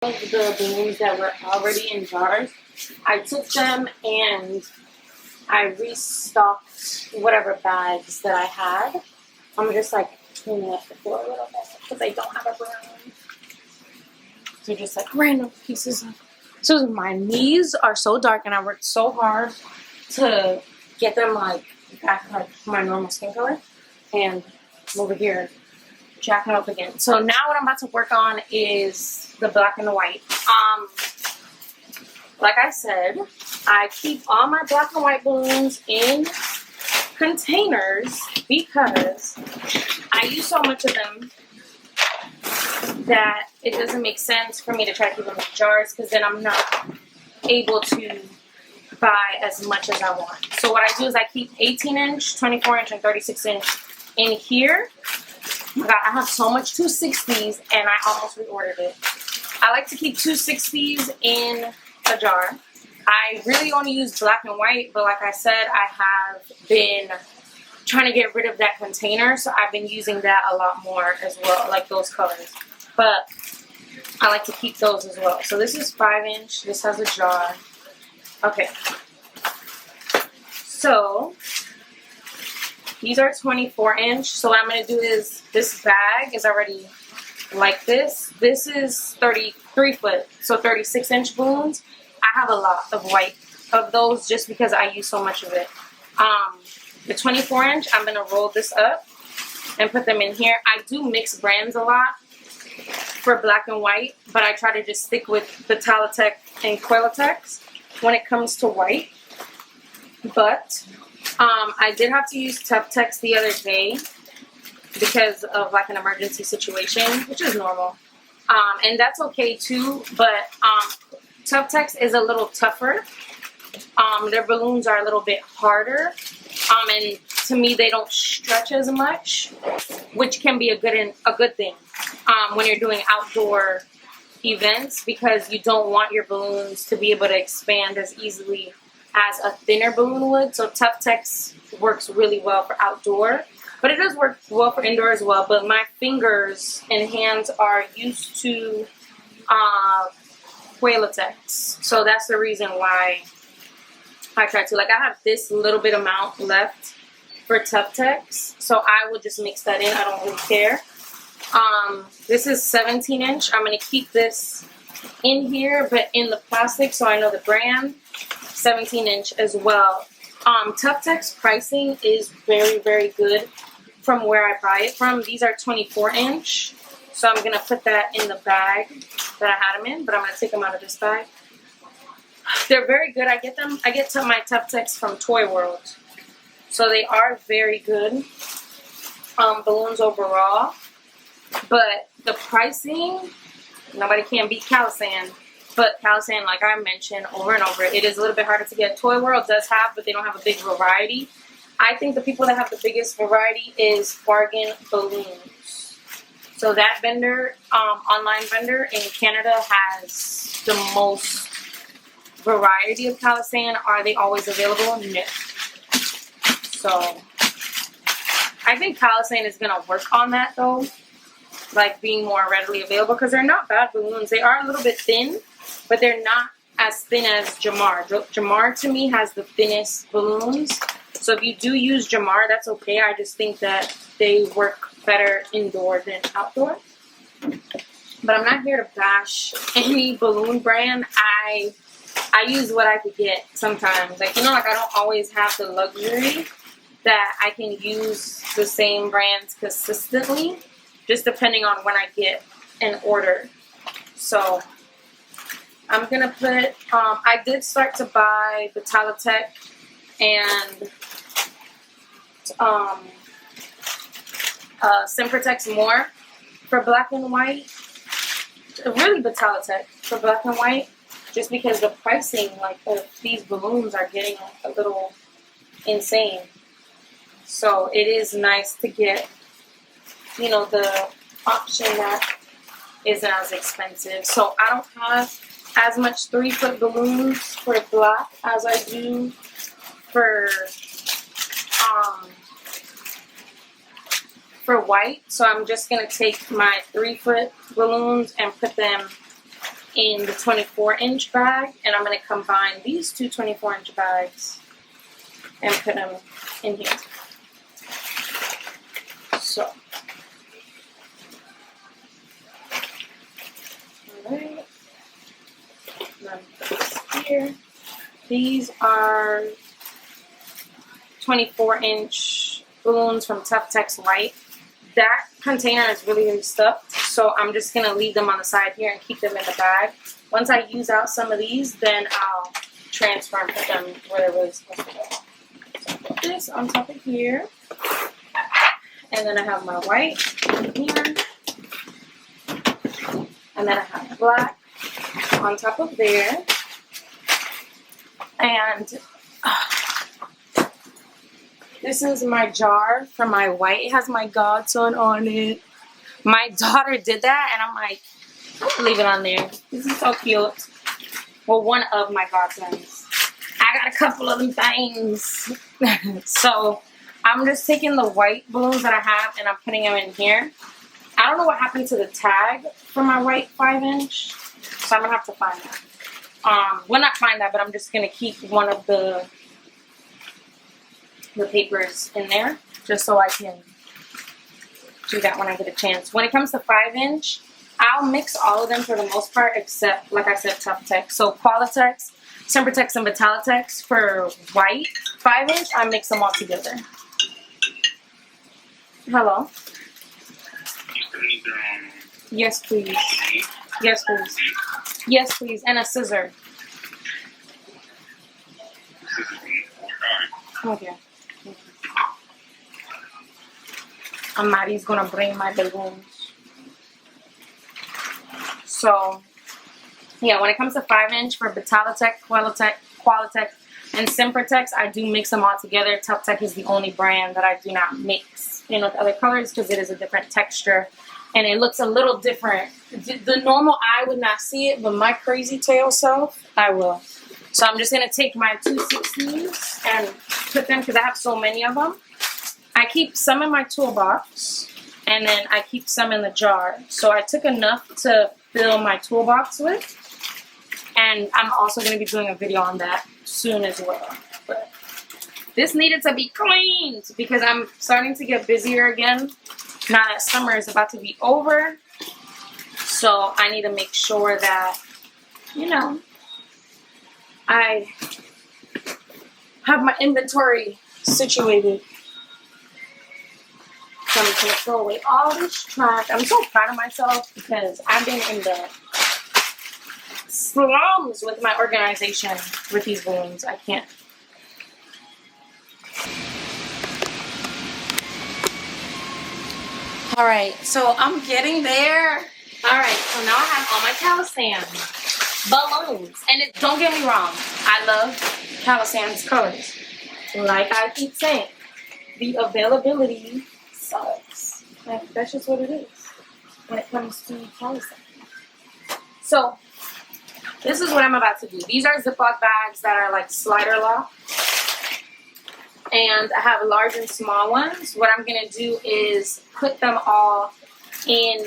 Of the balloons that were already in jars, I took them and I restocked whatever bags that I had. I'm just like cleaning up the floor a little bit because I don't have a broom. So just like random pieces of. So my knees are so dark and I worked so hard to get them like back like my normal skin color. And I'm over here jacking up again. So now what I'm about to work on is the black and the white. Like I said, I keep all my black and white balloons in containers because I use so much of them that it doesn't make sense for me to try to keep them in jars because then I'm not able to buy as much as I want. So what I do is I keep 18-inch, 24-inch, and 36-inch in here. Oh my God, I have so much 260s and I almost reordered it. I like to keep 260s in a jar. I really only use black and white, but like I said, I have been trying to get rid of that container, so I've been using that a lot more as well, like those colors. But I like to keep those as well. So this is 5-inch. This has a jar. Okay. So these are 24-inch. So what I'm going to do is this bag is already like this. This is 33 foot, so 36-inch balloons. I have a lot of white of those just because I use so much of it. The 24-inch, I'm going to roll this up and put them in here. I do mix brands a lot for black and white, but I try to just stick with Betallic and Qualatex when it comes to white. But I did have to use Tuftex the other day because of like an emergency situation, which is normal. And that's okay too, but Tuftex is a little tougher. Their balloons are a little bit harder. And to me, they don't stretch as much, which can be a good thing when you're doing outdoor events because you don't want your balloons to be able to expand as easily as a thinner balloon would. So Tuftex works really well for outdoor, but it does work well for indoor as well. But my fingers and hands are used to Qualatex, so that's the reason why I try to. Like I have this little bit amount left for Tuftex, so I will just mix that in. I don't really care. This is 17-inch. I'm going to keep this in here, but in the plastic, so I know the brand. 17-inch as well. Tuftex pricing is very, very good from where I buy it from. These are 24-inch, so I'm going to put that in the bag that I had them in, but I'm going to take them out of this bag. They're very good. I get my Tuftex from Toy World, so they are very good balloons overall. But the pricing, nobody can beat Kalisan. But Kalisan, like I mentioned over and over, it is a little bit harder to get. Toy World does have, but they don't have a big variety. I think the people that have the biggest variety is Bargain Balloons. So that vendor, online vendor in Canada, has the most variety of Kalisan. Are they always available? No. So I think Kalisan is going to work on that though, like being more readily available, because they're not bad balloons. They are a little bit thin, but they're not as thin as Gemar. Gemar to me has the thinnest balloons. So if you do use Gemar, that's okay. I just think that they work better indoor than outdoor. But I'm not here to bash any balloon brand. I use what I could get sometimes. Like, you know, like I don't always have the luxury that I can use the same brands consistently, just depending on when I get an order. So I'm going to put, I did start to buy Betallic and Sempertex more for black and white. Really Betallic for black and white, just because the pricing, like these balloons are getting a little insane. So it is nice to get, you know, the option that isn't as expensive. So I don't have as much 3-foot balloons for black as I do for white. So I'm just going to take my 3-foot balloons and put them in the 24-inch bag, and I'm going to combine these two 24-inch bags and put them in here. So, alright, then put this here. These are 24-inch balloons from Tuftex White. That container is really stuffed, so I'm just going to leave them on the side here and keep them in the bag. Once I use out some of these, then I'll transfer and put them where they're really supposed to go. So put this on top of here. And then I have my white in here. And then I have black on top of there. And this is my jar for my white. It has my godson on it. My daughter did that, and I'm like, leave it on there. This is so cute. Well, one of my godsons. I got a couple of them things. So I'm just taking the white balloons that I have, and I'm putting them in here. I don't know what happened to the tag for my white 5-inch, so I'm going to have to find that. Well, not find that, but I'm just going to keep one of the papers in there, just so I can do that when I get a chance. When it comes to 5-inch, I'll mix all of them for the most part, except, like I said, Tuftex. So Qualatex, Sempertex, and Betallic for white 5-inch, I mix them all together. Hello? Yes, please. Yes, please. Yes, please. And a scissor. Okay. And Maddie's gonna bring my balloons. So, yeah, when it comes to 5-inch for Betallic, Qualatex, and Sempertex, I do mix them all together. Tuftex is the only brand that I do not mix in with other colors because it is a different texture and it looks a little different. The normal eye would not see it, but my crazy tail self, I will. So I'm just gonna take my 260s and put them, because I have so many of them. I keep some in my toolbox, and then I keep some in the jar. So I took enough to fill my toolbox with, and I'm also going to be doing a video on that soon as well. But this needed to be cleaned because I'm starting to get busier again now that summer is about to be over. So I need to make sure that, you know, I have my inventory situated. So I'm going to throw away all this trash. I'm so proud of myself because I've been in the slums with my organization with these balloons. I can't. Alright, so I'm getting there. Alright, so now I have all my Kalisan balloons. And don't get me wrong, I love Kalisan's colors. Like I keep saying, the availability sucks. Like, that's just what it is when it comes to Kalisan. So, this is what I'm about to do. These are Ziploc bags that are like slider lock. And I have large and small ones. What I'm going to do is put them all in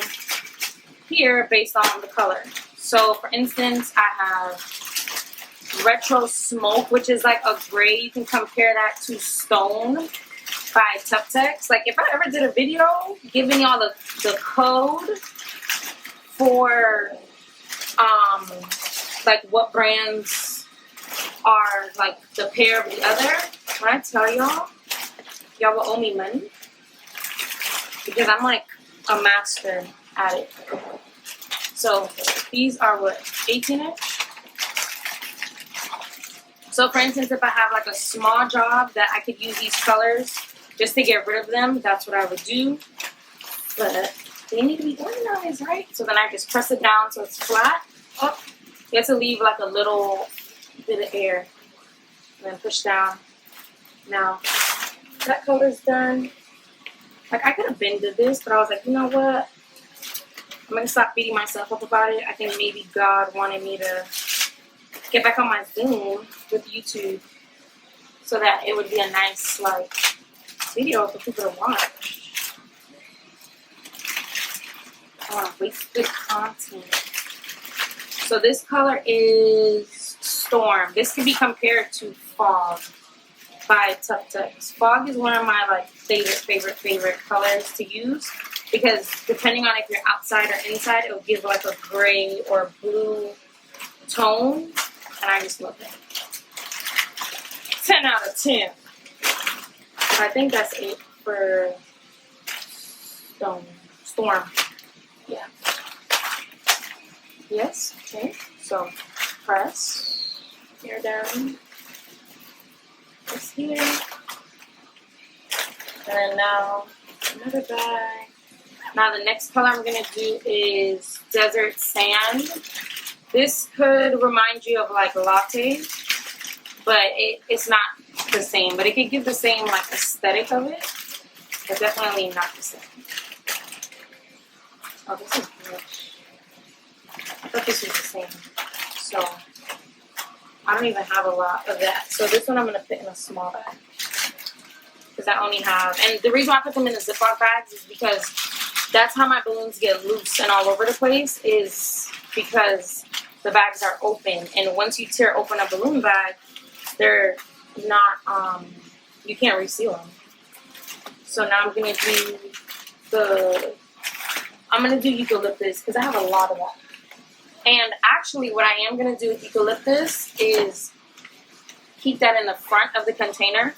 here based on the color. So, for instance, I have Retro Smoke, which is like a gray. You can compare that to Stone by Tuftex. Like, if I ever did a video giving y'all the code for like what brands are like the pair of the other, when I tell y'all will owe me money because I'm like a master at it. So these are what, 18-inch? So for instance, if I have like a small job that I could use these colors just to get rid of them, that's what I would do. But they need to be organized, right? So then I just press it down so it's flat. Oh, you have to leave like a little bit of air. And then push down. Now, that color's done. Like, I could have been did this, but I was like, you know what? I'm going to stop beating myself up about it. I think maybe God wanted me to get back on my Zoom with YouTube so that it would be a nice, like, video for people to watch. I want to waste good content. So this color is Storm. This can be compared to Fog by Tuftex. Fog is one of my like favorite colors to use because depending on if you're outside or inside, it'll give like a gray or blue tone, and I just love it. 10 out of 10. I think that's it for Storm. Yeah. Yes. Okay. So press here down. This here. And then now another bag. Now the next color I'm gonna do is Desert Sand. This could remind you of like latte, but it's not the same. But it could give the same like aesthetic of it, but definitely not the same. Oh, this is blush. I thought this was the same. So I don't even have a lot of that. So this one I'm gonna put in a small bag because I only have. And the reason why I put them in the Ziploc bags is because that's how my balloons get loose and all over the place. Is because the bags are open, and once you tear open a balloon bag, they're not, you can't reseal them. So now I'm gonna do eucalyptus because I have a lot of that. And actually what I am gonna do with eucalyptus is keep that in the front of the container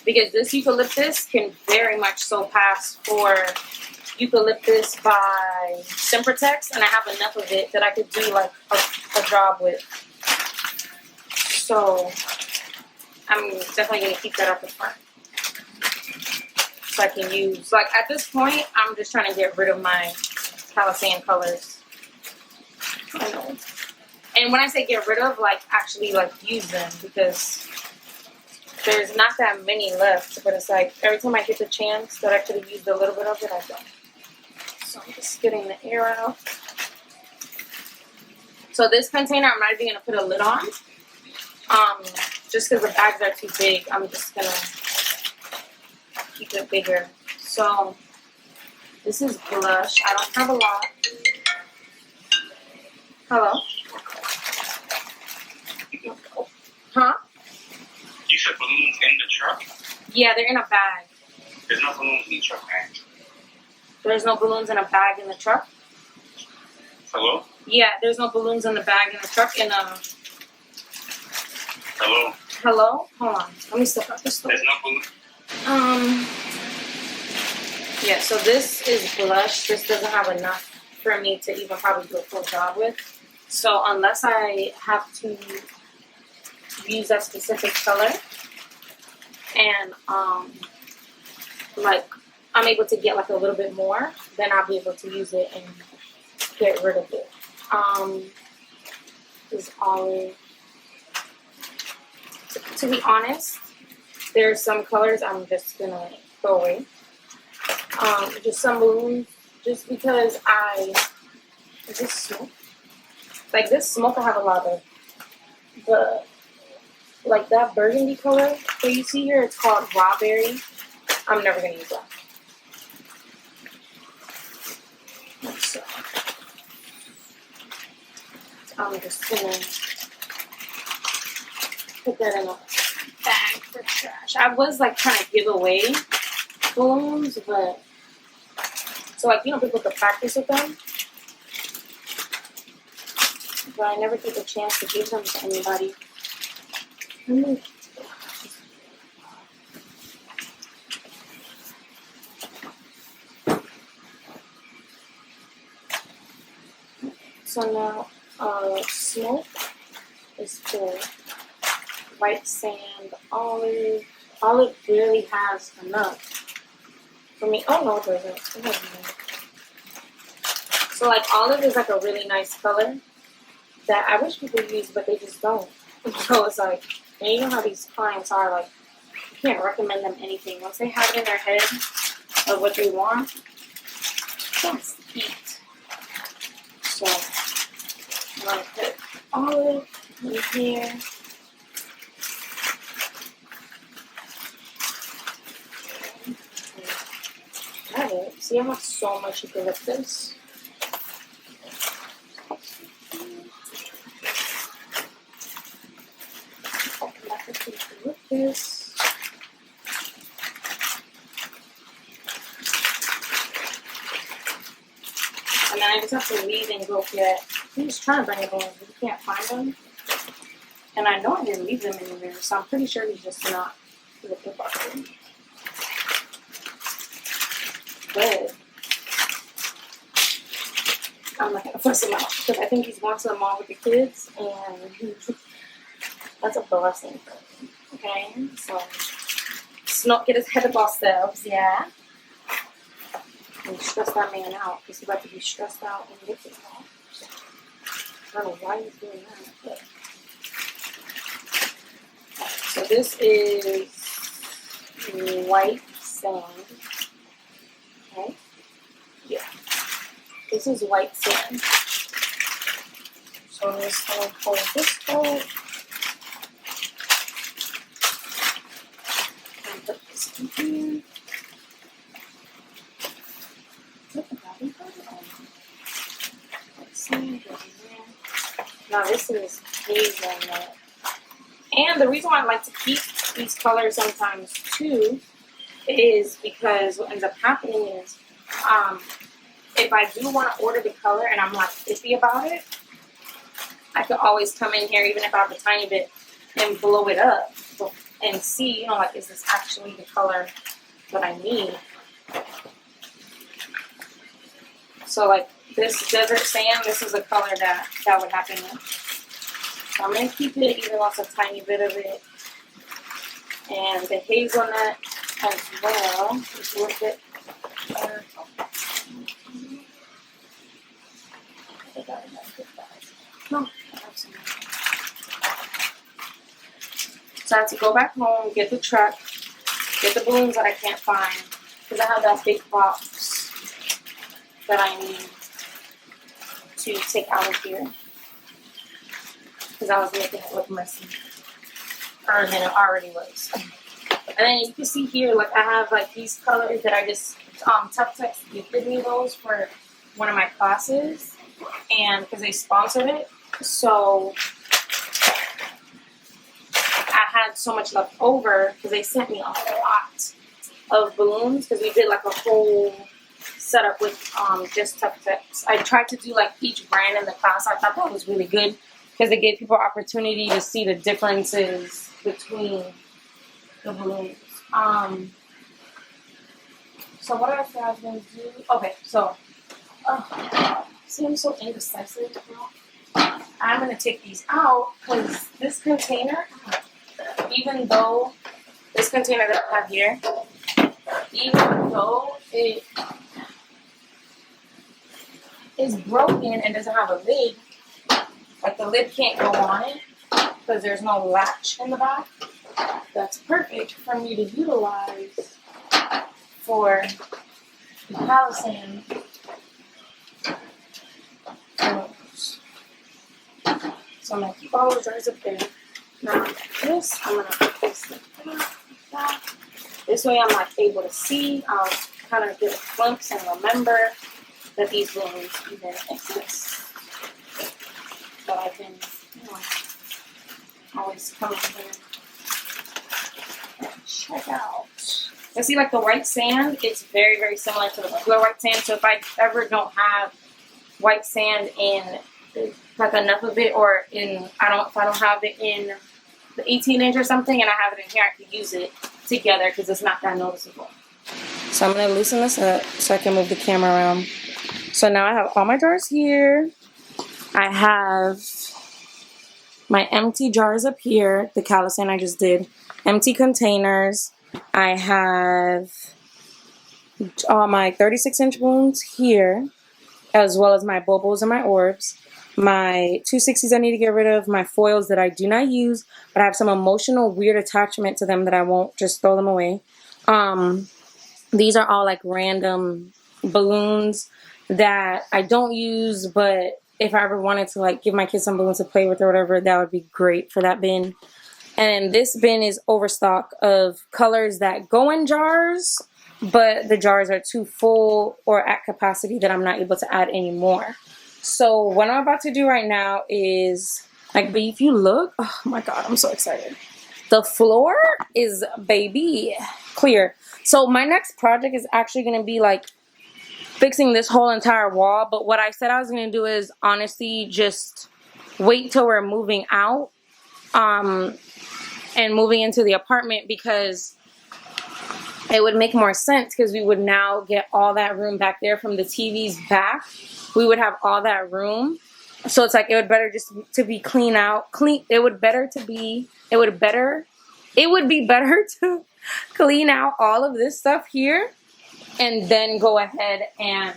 because this eucalyptus can very much so pass for eucalyptus by Sempertex, and I have enough of it that I could do like a job with. So I'm definitely gonna keep that up the front. So I can use, like at this point, I'm just trying to get rid of my Kalisan colors. I know. And when I say get rid of, like actually like use them because there's not that many left, but it's like every time I get the chance that I could have used a little bit of it, I don't. So I'm just getting the air out. So this container, I'm not even gonna put a lid on. Just because the bags are too big, I'm just gonna keep it bigger. So this is blush. I don't have a lot. Hello? Huh? You said balloons in the truck? Yeah, they're in a bag. There's no balloons in the truck, man. There's no balloons in a bag in the truck? Hello? Yeah, there's no balloons in the bag in the truck. Hello? Hello? Hold on. Let me step out the store. There's no balloon. Yeah, so this is blush. This doesn't have enough for me to even probably do a full job with. So unless I have to use that specific color and like I'm able to get like a little bit more, then I'll be able to use it and get rid of it. This olive. To be honest, there's some colors I'm just gonna throw away. Just some balloons, just because is this smoke? Like this smoke I have a lot of, but like that burgundy color that you see here, it's called raw berry. I'm never gonna use that. So I'm just gonna put that in a bag for trash. I was like trying to give away balloons, but so like people could practice with them, but I never took a chance to give them to anybody. So now smoke is for white sand, olive. Olive really has enough for me. Oh no, it doesn't. It doesn't. So like olive is like a really nice color that I wish people use, but they just don't. So it's like, and you know how these clients are, like, you can't recommend them anything. Once they have it in their head of what they want, just eat. So I'm gonna put olive in here. See, I have so much eucalyptus. this. And then I just have to leave and go get. I'm just trying to bring it home, but you can't find them. And I know I didn't leave them anywhere, so I'm pretty sure he's just not looking for them. But I'm not gonna fuss him out because I think he's going to the mall with the kids, and that's a blessing. Okay, so let's not get ahead of ourselves, yeah. And stress that man out because he's about to be stressed out and get it all. I don't know why he's doing that. But. So this is white sand. Okay. Yeah. This is white sand. So I'm just going to pull this out. And put this in here. White sand goes in there. Now this is hazelnut. And the reason why I like to keep these colors sometimes too is because what ends up happening is if I do want to order the color and I'm not iffy about it, I could always come in here, even if I have a tiny bit, and blow it up and see, you know, like, is this actually the color that I need? So like this desert sand, this is a color that would happen with. So I'm going to keep it, even lost a tiny bit of it. And the hazelnut as well, just a little bit better. No, I have some. So I have to go back home, get the truck, get the balloons that I can't find, because I have that big box that I need to take out of here. Because I was making it look messy. And it already was. And then you can see here, like, I have like these colors that I just Tuftex gifted me those for one of my classes, and because they sponsored it, so I had so much left over because they sent me a lot of balloons because we did like a whole setup with just Tuftex. I tried to do like each brand in the class. I thought that was really good because it gave people opportunity to see the differences between the balloons. So what else I was going to do? Okay, so, see, I'm so indecisive now. I'm going to take these out because this container, even though this container that I have here, even though it is broken and doesn't have a lid, like the lid can't go on it because there's no latch in the back, that's perfect for me to utilize for the Kalisan. So I'm going to keep all those jars up there. Now this, I'm going to put this like that. This way I'm like able to see. I'll kind of get a glimpse and remember that these balloons even exist. So I can, you know, always come in here and check out. I see like the white sand, it's very, very similar to the regular white sand. So if I ever don't have white sand in like enough of it, or if I don't have it in the 18-inch or something and I have it in here, I can use it together because it's not that noticeable. So I'm going to loosen this up so I can move the camera around. So now I have all my jars here. I have my empty jars up here, the Kalisan I just did, empty containers. I have all my 36-inch balloons here, as well as my bubbles and my orbs. My 260s I need to get rid of, my foils that I do not use, but I have some emotional weird attachment to them that I won't just throw them away. These are all like random balloons that I don't use, but if I ever wanted to like give my kids some balloons to play with or whatever, that would be great for that bin. And this bin is overstock of colors that go in jars, but the jars are too full or at capacity that I'm not able to add anymore. So what I'm about to do right now is, like, but if you look, oh my god, I'm so excited. The floor is, baby, clear. So my next project is actually going to be like fixing this whole entire wall. But what I said I was going to do is honestly just wait till we're moving out and moving into the apartment, because it would make more sense, because we would now get all that room back there from the TV's back. We would have all that room. So it's like it would better just to be clean out. It would be better to clean out all of this stuff here and then go ahead and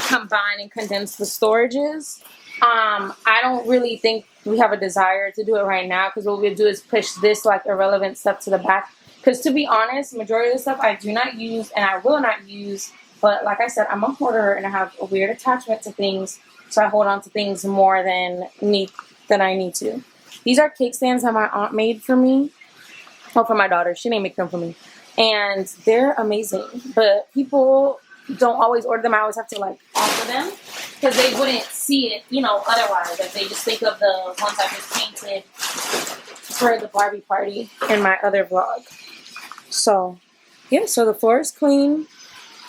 combine and condense the storages. I don't really think we have a desire to do it right now, because what we'll do is push this like irrelevant stuff to the back. Because to be honest, majority of the stuff I do not use and I will not use. But like I said, I'm a hoarder and I have a weird attachment to things. So I hold on to things more than I need to. These are cake stands that my aunt made for me. Well, for my daughter. She didn't make them for me. And they're amazing. But people don't always order them. I always have to like offer them, because they wouldn't see it, you know, otherwise. Like they just think of the ones I just painted for the Barbie party in my other vlog. So yeah, so the floor is clean.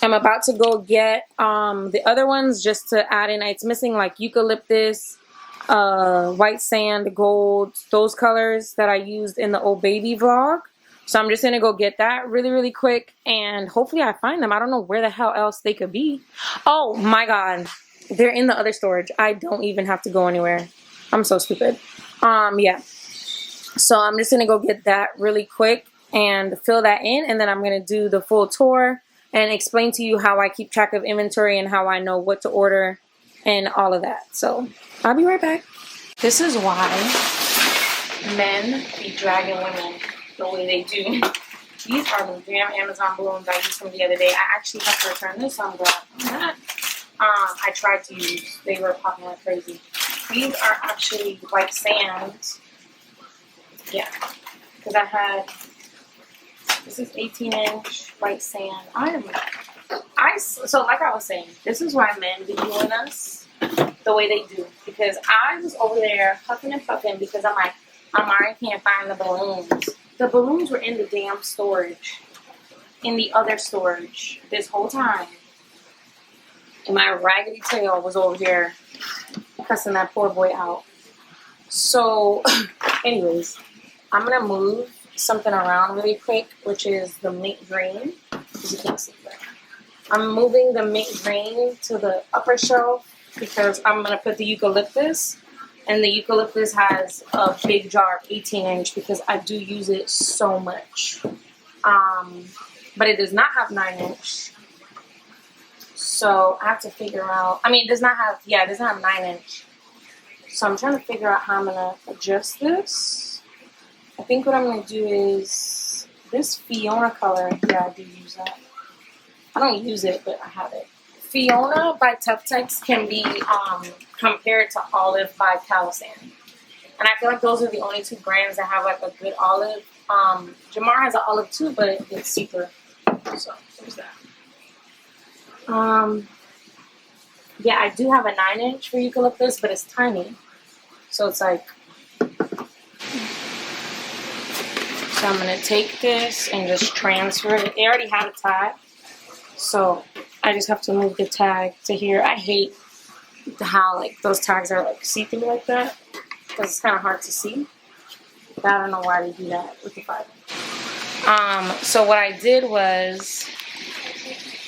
I'm about to go get the other ones just to add in. It's missing like eucalyptus, white sand, gold, those colors that I used in the old baby vlog. So I'm just gonna go get that really, really quick, and hopefully I find them. I don't know where the hell else they could be. Oh my God, they're in the other storage. I don't even have to go anywhere. I'm so stupid. Yeah. So I'm just gonna go get that really quick and fill that in, and then I'm gonna do the full tour and explain to you how I keep track of inventory and how I know what to order and all of that. So I'll be right back. This is why men be dragging women the way they do. These are the damn Amazon balloons I used from the other day. I actually have to return this, so I'm glad I'm not. I tried to use. They were popping like crazy. These are actually white sands. Yeah, because I had, this is 18-inch white sand. So like I was saying, this is why men be doing us the way they do. Because I was over there huffing and puffing because I'm like, I can't find the balloons. The balloons were in the damn storage, in the other storage this whole time. And my raggedy tail was over here cussing that poor boy out. So, anyways, I'm going to move something around really quick, which is the mint green, because you can't see that. I'm moving the mint green to the upper shelf because I'm going to put the eucalyptus, and the eucalyptus has a big jar of 18-inch because I do use it so much. But it does not have 9-inch. So I have to figure out, it does not have 9-inch. So I'm trying to figure out how I'm going to adjust this. I think what I'm going to do is this Fiona color. Yeah, I do use that. I don't use it, but I have it. Fiona by Tuftex can be compared to Olive by Kalisan. And I feel like those are the only two brands that have like a good olive. Gemar has an olive too, but it's cheaper. So there's that. Yeah, I do have a 9-inch for eucalyptus, but it's tiny. So it's like, so I'm going to take this and just transfer it. They already have a tag, so I just have to move the tag to here. I hate how like those tags are like see-through like that, because it's kind of hard to see. But I don't know why they do that with the 5-inch. So what I did was,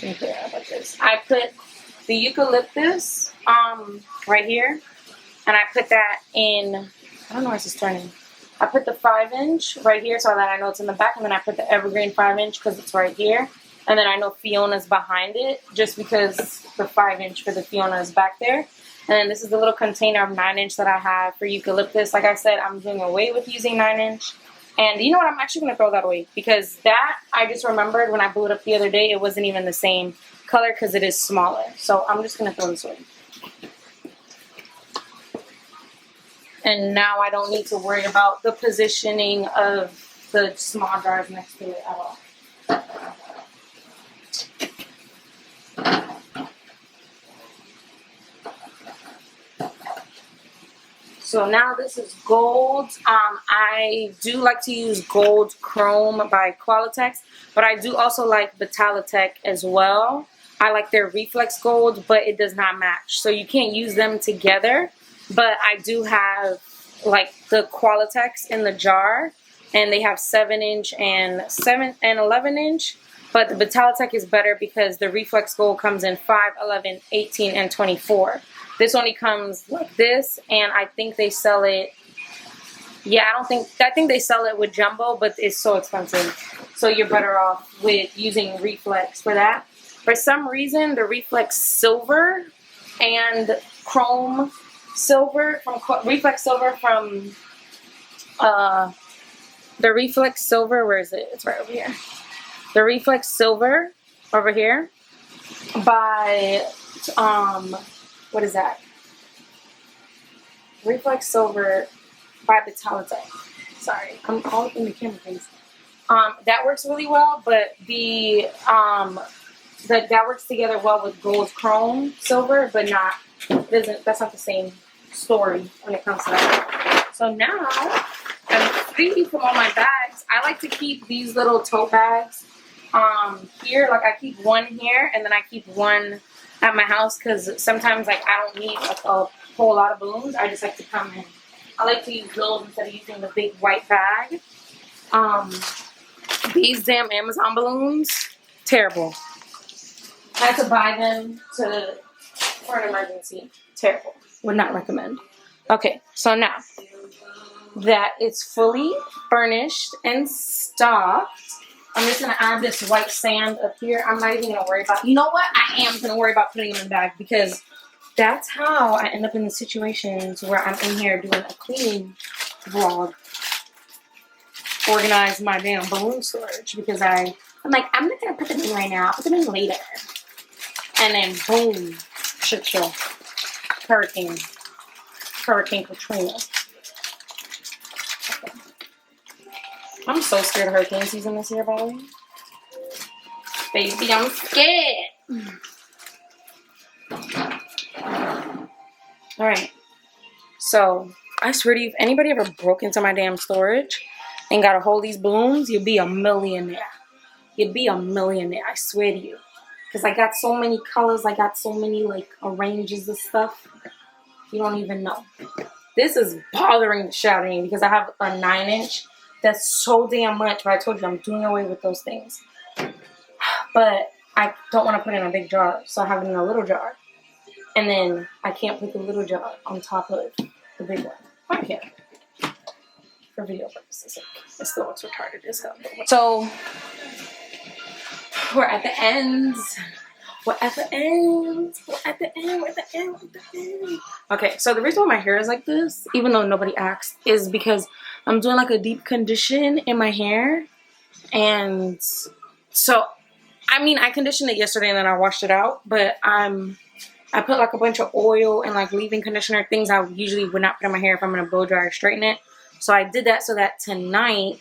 let me figure out about this. I put the eucalyptus right here, and I put that in, I don't know why this is turning. I put the 5-inch right here so that I know it's in the back, and then I put the evergreen 5-inch because it's right here. And then I know Fiona's behind it just because the 5-inch for the Fiona is back there. And then this is the little container of 9-inch that I have for eucalyptus. Like I said, I'm doing away with using 9-inch. And you know what? I'm actually going to throw that away because that, I just remembered when I blew it up the other day, it wasn't even the same color because it is smaller. So I'm just going to throw this away. And now I don't need to worry about the positioning of the small jars next to it at all. So now this is gold. I do like to use gold chrome by Qualatex, but I do also like Betallic as well. I like their reflex gold, but it does not match. So you can't use them together. But I do have like the Qualatex in the jar, and they have 7-inch and 11-inch. But the Betallic is better because the reflex gold comes in 5, 11, 18, and 24. This only comes like this, and I think they sell it. Yeah, I think they sell it with jumbo, but it's so expensive. So you're better off with using reflex for that. For some reason, the reflex silver and chrome silver from reflex silver from the reflex silver. Where is it? It's right over here. The reflex silver over here by what is that? Reflex silver by Betallic. Sorry, I'm all in the camera face. That works really well, but that works together well with gold chrome silver, but that's not the same story when it comes to that. So now I'm free from all my bags. I like to keep these little tote bags here. Like I keep one here, and then I keep one at my house because sometimes like I don't need like a whole lot of balloons. I just like to come in. I like to use those instead of using the big white bag. These damn Amazon balloons, terrible. I had to buy them for an emergency. Terrible. Would not recommend. Okay, so now that it's fully furnished and stocked, I'm just going to add this white sand up here. I'm not even going to worry about, you know what? I am going to worry about putting them in the bag because that's how I end up in the situations where I'm in here doing a cleaning vlog. Organize my damn balloon storage because I'm like, I'm not going to put them in right now. I'll put them in later. And then boom, shit show. Hurricane Katrina. Okay. I'm so scared of hurricane season this year, by the way. Baby, I'm scared. Alright. So, I swear to you, if anybody ever broke into my damn storage and got a hold of these balloons, you'd be a millionaire. You'd be a millionaire, I swear to you. Because I got so many colors, I got so many like arranges of stuff. You don't even know. This is bothering the shit out of me because I have a 9-inch. That's so damn much. But I told you I'm doing away with those things. But I don't want to put it in a big jar, so I have it in a little jar. And then I can't put the little jar on top of the big one. I can. For video purposes. It still looks retarded as hell. So we're at the ends. We're at the end. Okay, so the reason why my hair is like this, even though nobody asked, is because I'm doing like a deep condition in my hair. And so, I mean, I conditioned it yesterday and then I washed it out. But I put like a bunch of oil and like leave-in conditioner, things I usually would not put in my hair if I'm going to blow dry or straighten it. So I did that so that tonight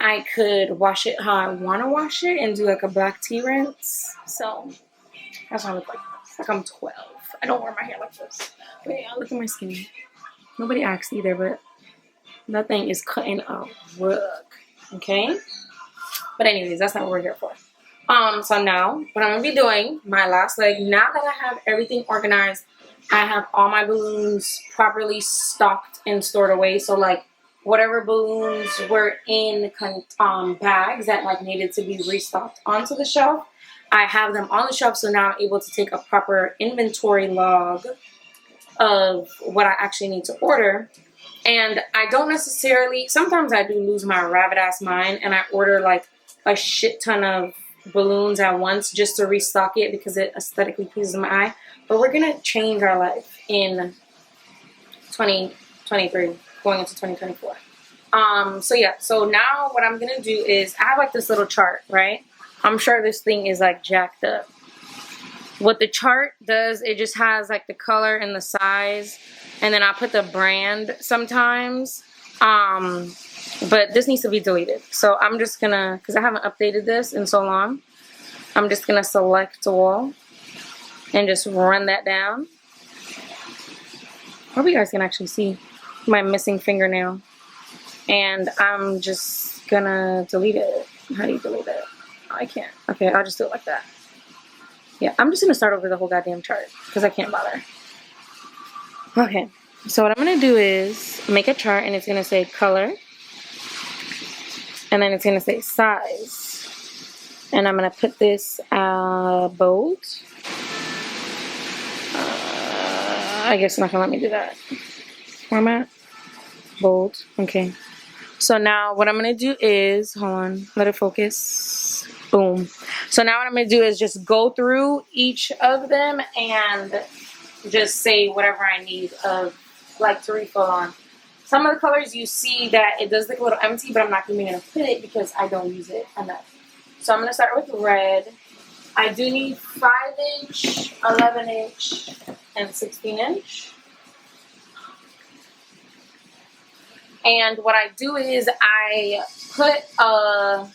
I could wash it how I want to wash it and do like a black tea rinse. So that's why I look like this. Like I'm 12. I don't wear my hair like this. But yeah, look at my skin. Nobody asked either, but that thing is cutting a rug. Okay? But anyways, that's not what we're here for. So now what I'm gonna be doing, my last leg, now that I have everything organized, I have all my balloons properly stocked and stored away. So like whatever balloons were in bags that like needed to be restocked onto the shelf, I have them on the shelf. So now I'm able to take a proper inventory log of what I actually need to order. And I don't necessarily, sometimes I do lose my rabbit ass mind and I order like a shit ton of balloons at once just to restock it because it aesthetically pleases my eye. But we're gonna change our life in 2023 going into 2024. So yeah, so now what I'm gonna do is I have like this little chart, right? I'm sure this thing is like jacked up. What the chart does, it just has like the color and the size, and then I put the brand sometimes. But this needs to be deleted. So I'm just gonna, because I haven't updated this in so long, I'm just gonna select all and just run that down. hope you guys can actually see my missing fingernail. And I'm just gonna delete it. How do you delete it? I can't. Okay, I'll just do it like that. Yeah, I'm just gonna start over the whole goddamn chart because I can't bother. Okay, so what I'm gonna do is make a chart, and it's gonna say color, and then it's gonna say size, and I'm gonna put this bold. I guess it's not gonna let me do that. Format, bold. Okay. So now what I'm gonna do is, hold on, let it focus. Boom. So now what I'm gonna do is just go through each of them and just say whatever I need of like to refill on. Some of the colors you see that it does look a little empty, but I'm not even gonna put it because I don't use it enough. So I'm gonna start with red. I do need 5-inch, 11-inch, and 16-inch. And what I do is I put a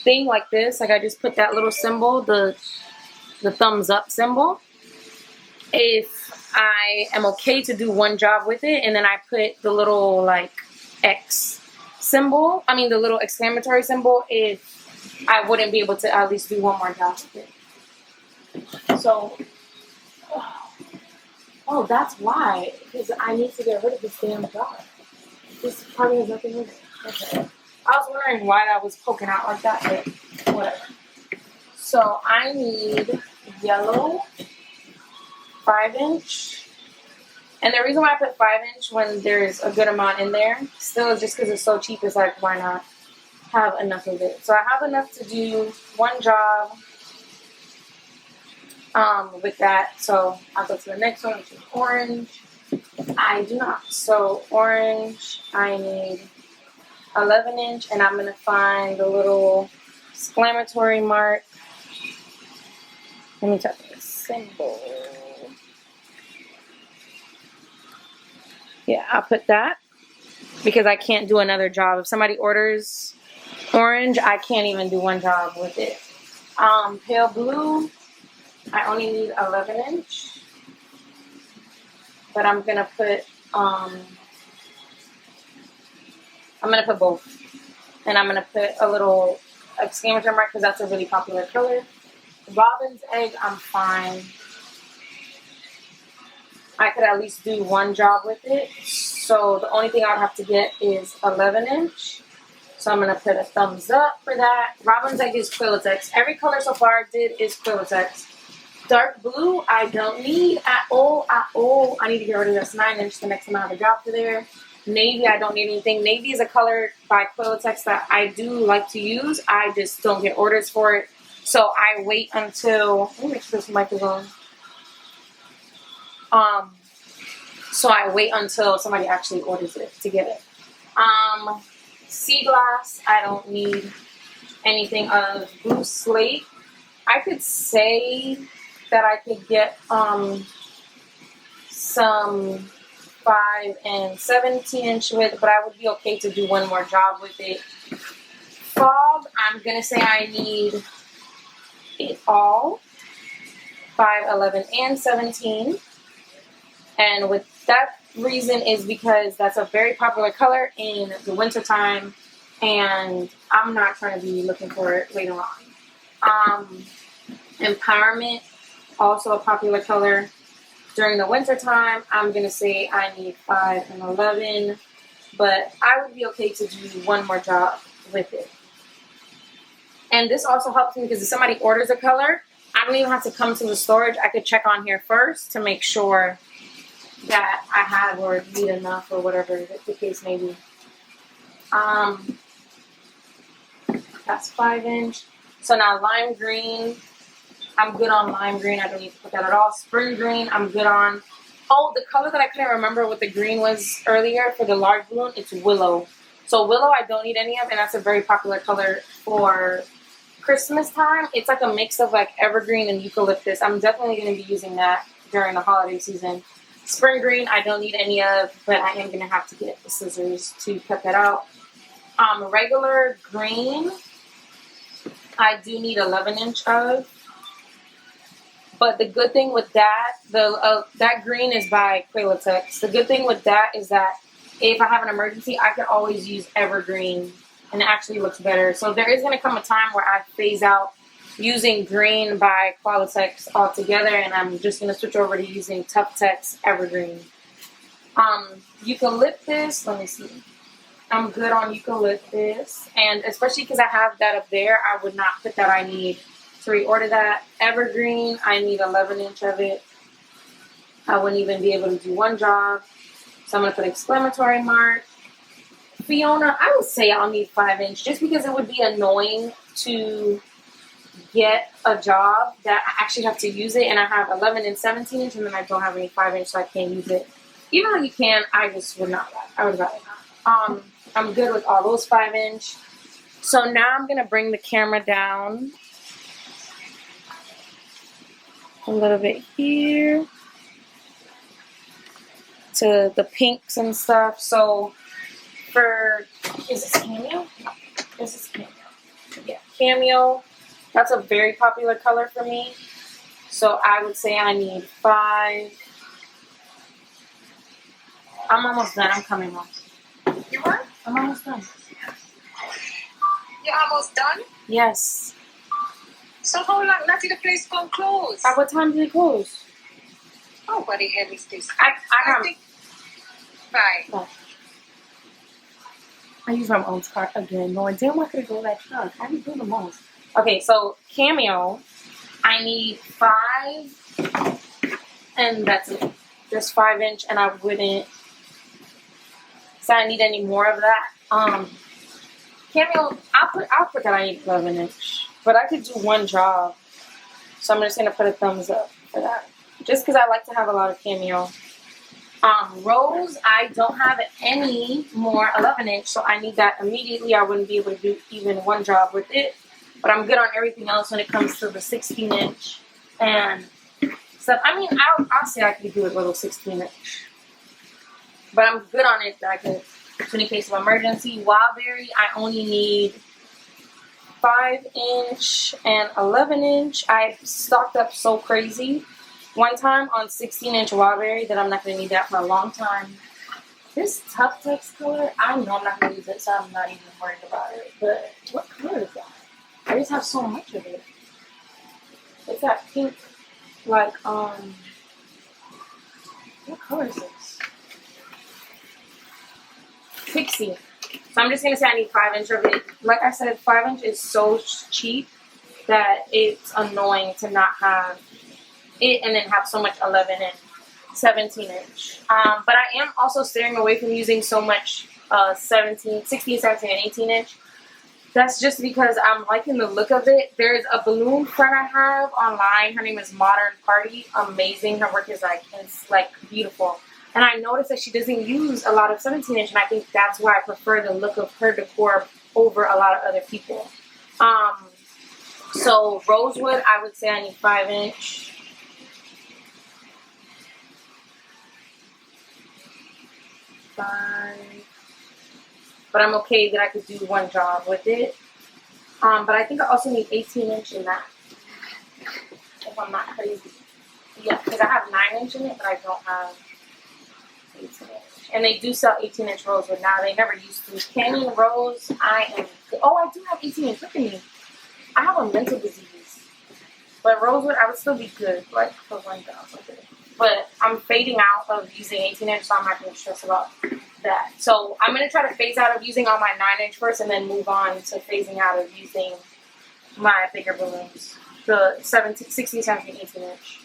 thing like this. Like I just put that little symbol, the thumbs up symbol. If I am okay to do one job with it, and then I put the little like X symbol. I mean the little exclamatory symbol if I wouldn't be able to at least do one more job with it. So. Oh, that's why. Because I need to get rid of this damn jar. This probably has nothing with it. Okay. I was wondering why that was poking out like that, but whatever. So I need yellow 5-inch. And the reason why I put 5-inch when there's a good amount in there still is just because it's so cheap. It's like, why not have enough of it? So I have enough to do one job. With that, so I'll go to the next one, which is orange. I do not. So orange, I need 11-inch, and I'm gonna find the little exclamatory mark. Let me type this symbol. Yeah, I'll put that because I can't do another job. If somebody orders orange, I can't even do one job with it. Pale blue. I only need 11-inch, but I'm gonna put both, and I'm gonna put a little exclamatory mark because that's a really popular color. Robin's egg, I'm fine. I could at least do one job with it, so the only thing I would have to get is 11-inch. So I'm gonna put a thumbs up for that. Robin's egg is Qualatex. Every color so far I did is Qualatex. Dark blue, I don't need at all. I need to get rid of this 9-inch the next time I have a job for there. Navy, I don't need anything. Navy is a color by Qualatex that I do like to use. I just don't get orders for it. So I wait until, let me make sure this mic is on. So I wait until somebody actually orders it to get it. Sea glass, I don't need anything of blue slate. I could say that I could get some 5 and 17-inch with, but I would be okay to do one more job with it. Fog, I'm gonna say I need it all, 5, 11, and 17. And with that reason is because that's a very popular color in the wintertime, and I'm not trying to be looking for it later on. Empowerment, also a popular color during the winter time. I'm gonna say I need 5 and 11, but I would be okay to do one more job with it. And this also helps me because if somebody orders a color, I don't even have to come to the storage. I could check on here first to make sure that I have or need enough or whatever the case may be. That's 5-inch. So now lime green. I'm good on lime green. I don't need to put that at all. Spring green, I'm good on. Oh, the color that I couldn't remember what the green was earlier for the large balloon, it's willow. So willow I don't need any of, and that's a very popular color for Christmas time. It's like a mix of like evergreen and eucalyptus. I'm definitely going to be using that during the holiday season. Spring green, I don't need any of, but I am going to have to get the scissors to cut that out. Regular green, I do need 11-inch of. But the good thing with that, that green is by Qualatex. The good thing with that is that if I have an emergency, I can always use evergreen, and it actually looks better. So there is going to come a time where I phase out using green by Qualatex altogether, and I'm just going to switch over to using Tuftex evergreen. Eucalyptus, let me see. I'm good on eucalyptus, and especially because I have that up there, I would not put that I need to reorder that. Evergreen, I need 11-inch of it. I wouldn't even be able to do one job, so I'm going to put exclamatory mark. Fiona, I would say I'll need 5-inch just because it would be annoying to get a job that I actually have to use it, and I have 11 and 17-inch, and then I don't have any 5-inch, so I can't use it. Even though you can, I just would not. I would rather not. I'm good with all those 5-inch. So now I'm gonna bring the camera down a little bit here to the pinks and stuff. So is this Cameo? No, this is Cameo. Yeah, Cameo. That's a very popular color for me. So I would say I need 5. I'm almost done. I'm coming home. You what? I'm almost done. You're almost done? Yes. So how long until the place come close? At what time do they close? Oh, what the hell is this? I have. think 5. I use my own card again. No, damn, I could go that truck. I be doing the most. Okay, so Cameo, I need 5, and that's it. Just 5-inch, and I wouldn't say I need any more of that. Cameo, I'll put that I need 11-inch, but I could do one job, so I'm just gonna put a thumbs up for that, just because I like to have a lot of Cameo. Rose, I don't have any more 11-inch, so I need that immediately. I wouldn't be able to do even one job with it, but I'm good on everything else when it comes to the 16-inch and stuff. I mean, I'll say I could do a little 16-inch, but I'm good on it that I could, in case of emergency. Wildberry, I only need 5-inch and 11-inch. I stocked up so crazy one time on 16-inch Wildberry that I'm not going to need that for a long time. This Tuftex color, I know I'm not going to use it, so I'm not even worried about it. But what color is that? I just have so much of it. It's that pink, like, what color is this? Pixie. So I'm just going to say I need 5-inch of it. Like I said, 5-inch is so cheap that it's annoying to not have it and then have so much 11 and 17-inch. But I am also steering away from using so much 16, 17, and 18-inch. That's just because I'm liking the look of it. There's a balloon friend I have online. Her name is Modern Party. Amazing. Her work is it's beautiful. And I noticed that she doesn't use a lot of 17-inch, and I think that's why I prefer the look of her decor over a lot of other people. So Rosewood, I would say I need 5-inch. But I'm okay that I could do one job with it. But I think I also need 18-inch in that, if I'm not crazy. Yeah, because I have 9-inch in it, but I don't have 18-inch. And they do sell 18-inch rosewood now. They never used to. Canyon Rose, I do have 18-inch. Look at me. I have a mental disease. But rosewood, I would still be good, for one job. Okay. But I'm fading out of using 18-inch, so I'm not going to stress about that. So I'm going to try to phase out of using all my 9-inch first and then move on to phasing out of using my bigger balloons. The 16, 17, 18-inch.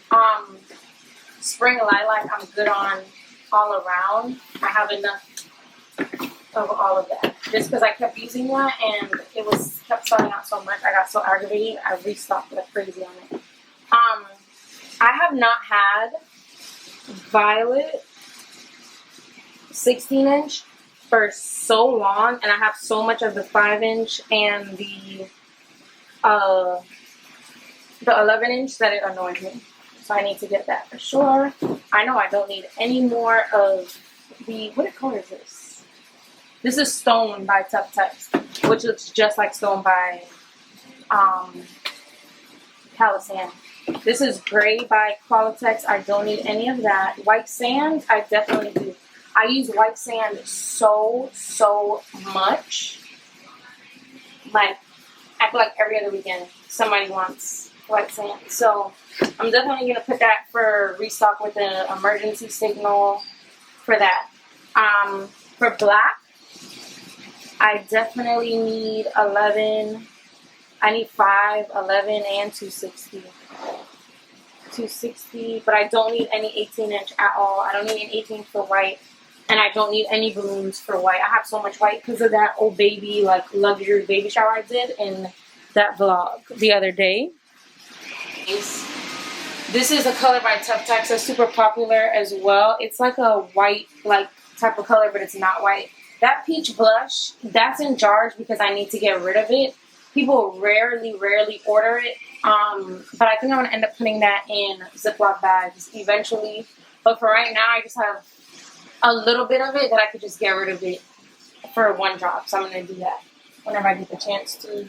Spring Lilac, I'm good on all around. I have enough of all of that. Just because I kept using that and it kept starting out so much, I got so aggravated, I restocked like crazy on it. I have not had Violet 16-inch for so long, and I have so much of the 5-inch and the 11-inch that it annoys me. So I need to get that for sure. I know I don't need any more of what color is this? This is Stone by Tuftex, which looks just like Stone by Kalisan. This is gray by Qualatex. I don't need any of that. White sand, I definitely do. I use white sand so much. Like, I feel like every other weekend somebody wants white sand. So I'm definitely going to put that for restock with the emergency signal for that. For black, I definitely need 11. I need 5, 11, and 260. 260, but I don't need any 18-inch at all. I don't need an 18-inch for white, and I don't need any balloons for white. I have so much white because of that old baby, like, luxury baby shower I did in that vlog the other day. This is a color by Tuftex. It's super popular as well. It's like a white, like, type of color, but it's not white. That peach blush, that's in jars because I need to get rid of it. People rarely order it. But I think I'm going to end up putting that in Ziploc bags eventually. But for right now, I just have a little bit of it that I could just get rid of it for one drop. So I'm going to do that whenever I get the chance to.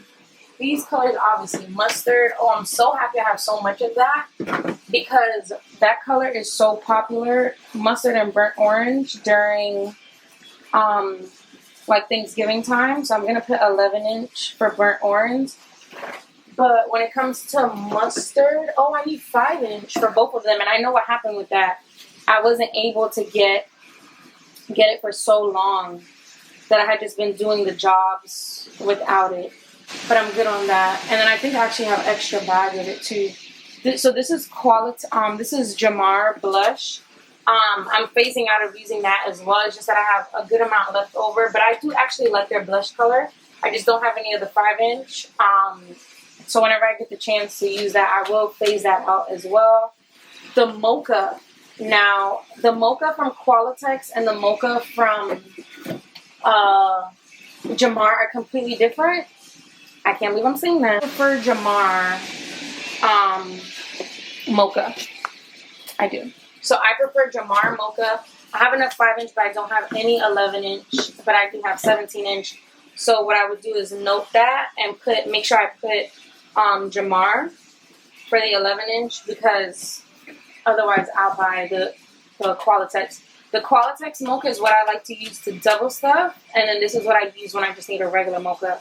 These colors, obviously, mustard. Oh, I'm so happy I have so much of that because that color is so popular. Mustard and burnt orange during like Thanksgiving time. So I'm going to put 11-inch for burnt orange. But when it comes to mustard, oh, I need 5-inch for both of them. And I know what happened with that. I wasn't able to get it for so long that I had just been doing the jobs without it. But I'm good on that. And then I think I actually have extra bag with it too. So this is this is Gemar blush. I'm phasing out of using that as well. It's just that I have a good amount left over. But I do actually like their blush color. I just don't have any of the 5-inch. So whenever I get the chance to use that, I will phase that out as well. The mocha. Now, the mocha from Qualatex and the mocha from Gemar are completely different. I can't believe I'm saying that. I prefer Gemar mocha. I do. So I prefer Gemar mocha. I have enough 5-inch, but I don't have any 11-inch. But I do have 17-inch. So what I would do is note that and make sure I put Gemar for the 11-inch because otherwise I'll buy the Qualatex. The Qualatex mocha is what I like to use to double stuff, and then this is what I use when I just need a regular mocha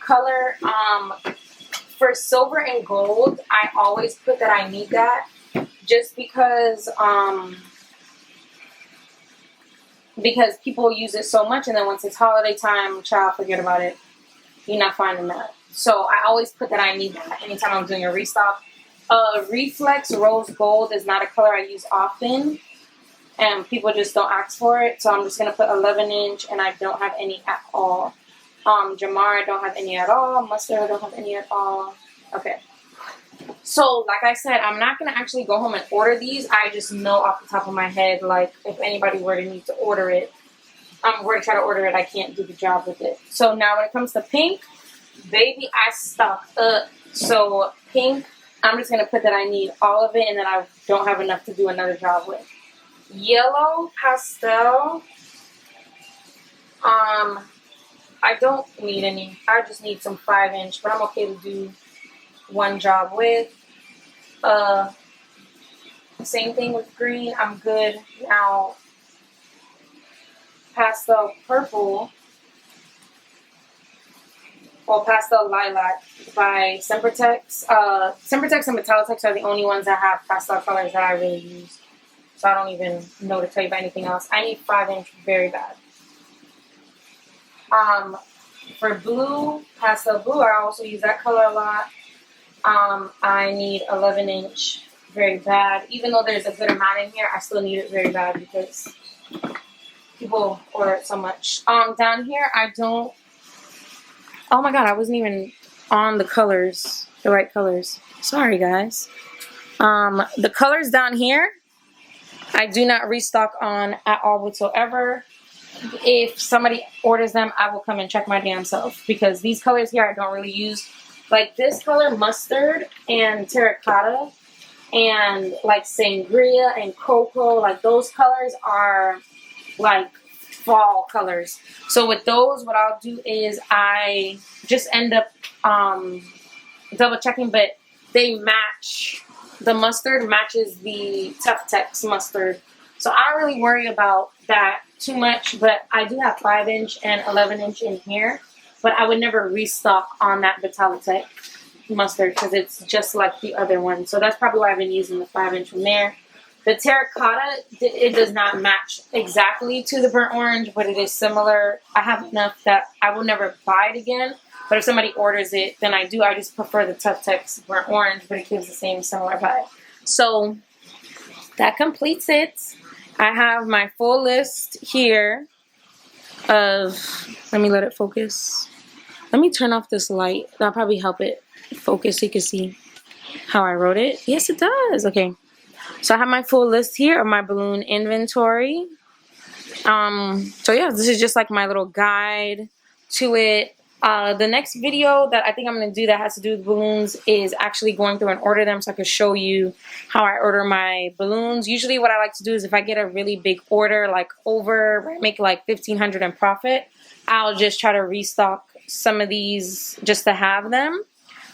color. For silver and gold, I always put that I need that just because people use it so much, and then once it's holiday time, child, forget about it. You're not finding that. So I always put that I need that anytime I'm doing a restock. Reflex Rose Gold is not a color I use often, and people just don't ask for it. So I'm just going to put 11-inch, and I don't have any at all. Gemar, I don't have any at all. Mustard, I don't have any at all. Okay. So, like I said, I'm not going to actually go home and order these. I just know off the top of my head, like, if anybody were to need to order it, were to try to order it, I can't do the job with it. So now when it comes to pink, baby, I stocked up. So pink, I'm just going to put that I need all of it and that I don't have enough to do another job with. Yellow pastel, I don't need any. I just need some 5-inch, but I'm okay to do one job with. Same thing with green. I'm good. Now, pastel purple, or pastel lilac by Sempertex. Sempertex and Betallic are the only ones that have pastel colors that I really use. So I don't even know to tell you about anything else. I need 5-inch very bad. For blue, pastel blue, I also use that color a lot. I need 11-inch very bad. Even though there's a good amount in here, I still need it very bad because people order it so much. Down here, I don't... Oh my god, I wasn't even on the colors, the right colors. Sorry, guys. The colors down here, I do not restock on at all whatsoever. If somebody orders them, I will come and check my damn self because these colors here I don't really use. Like this color, mustard and terracotta, and like sangria and cocoa, like those colors are like fall colors. So with those, what I'll do is I just end up double checking, but they match the mustard matches the Tuftex mustard. So I don't really worry about that too much, but I do have 5-inch and 11-inch in here. But I would never restock on that Betallic mustard because it's just like the other one. So that's probably why I've been using the 5-inch from there. The terracotta, it does not match exactly to the burnt orange, but it is similar. I have enough that I will never buy it again. But if somebody orders it, then I do. I just prefer the Tuftex burnt orange, but it gives the same similar vibe. So that completes it. I have my full list here of, let me let it focus. Let me turn off this light. That'll probably help it focus so you can see how I wrote it. Yes, it does. Okay. So I have my full list here of my balloon inventory. So yeah, this is just like my little guide to it. The next video that I think I'm going to do that has to do with balloons is actually going through and order them so I can show you how I order my balloons. Usually what I like to do is if I get a really big order, like make like $1,500 in profit, I'll just try to restock some of these just to have them.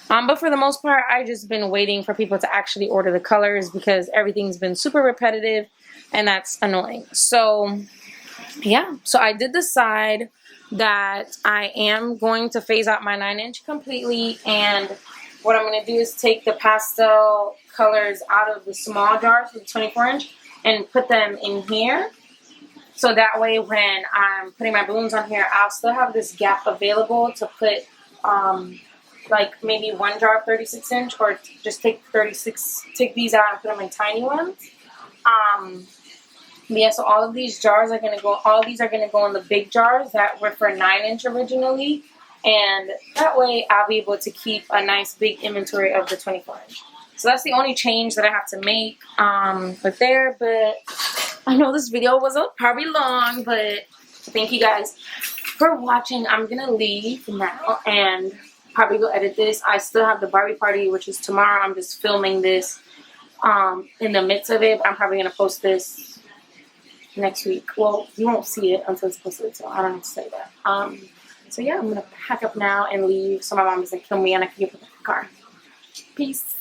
But for the most part, I've just been waiting for people to actually order the colors because everything's been super repetitive and that's annoying. So yeah, so I did decide that I am going to phase out my 9-inch completely, and what I'm going to do is take the pastel colors out of the small jars, the 24-inch, and put them in here. So that way when I'm putting my balloons on here, I'll still have this gap available to put like maybe one jar of 36-inch, or just take these out and put them in tiny ones. Yeah, so all of these jars are going to go, all of these are going to go in the big jars that were for 9-inch originally. And that way I'll be able to keep a nice big inventory of the 24-inch. So that's the only change that I have to make but I know this video was probably long, but thank you guys for watching. I'm going to leave now and probably go edit this. I still have the Barbie party, which is tomorrow. I'm just filming this in the midst of it. But I'm probably going to post this next week. Well, you won't see it until it's posted, so I don't have to say that. So yeah, I'm gonna pack up now and leave so my mom doesn't kill me and I can get back in the car. Peace.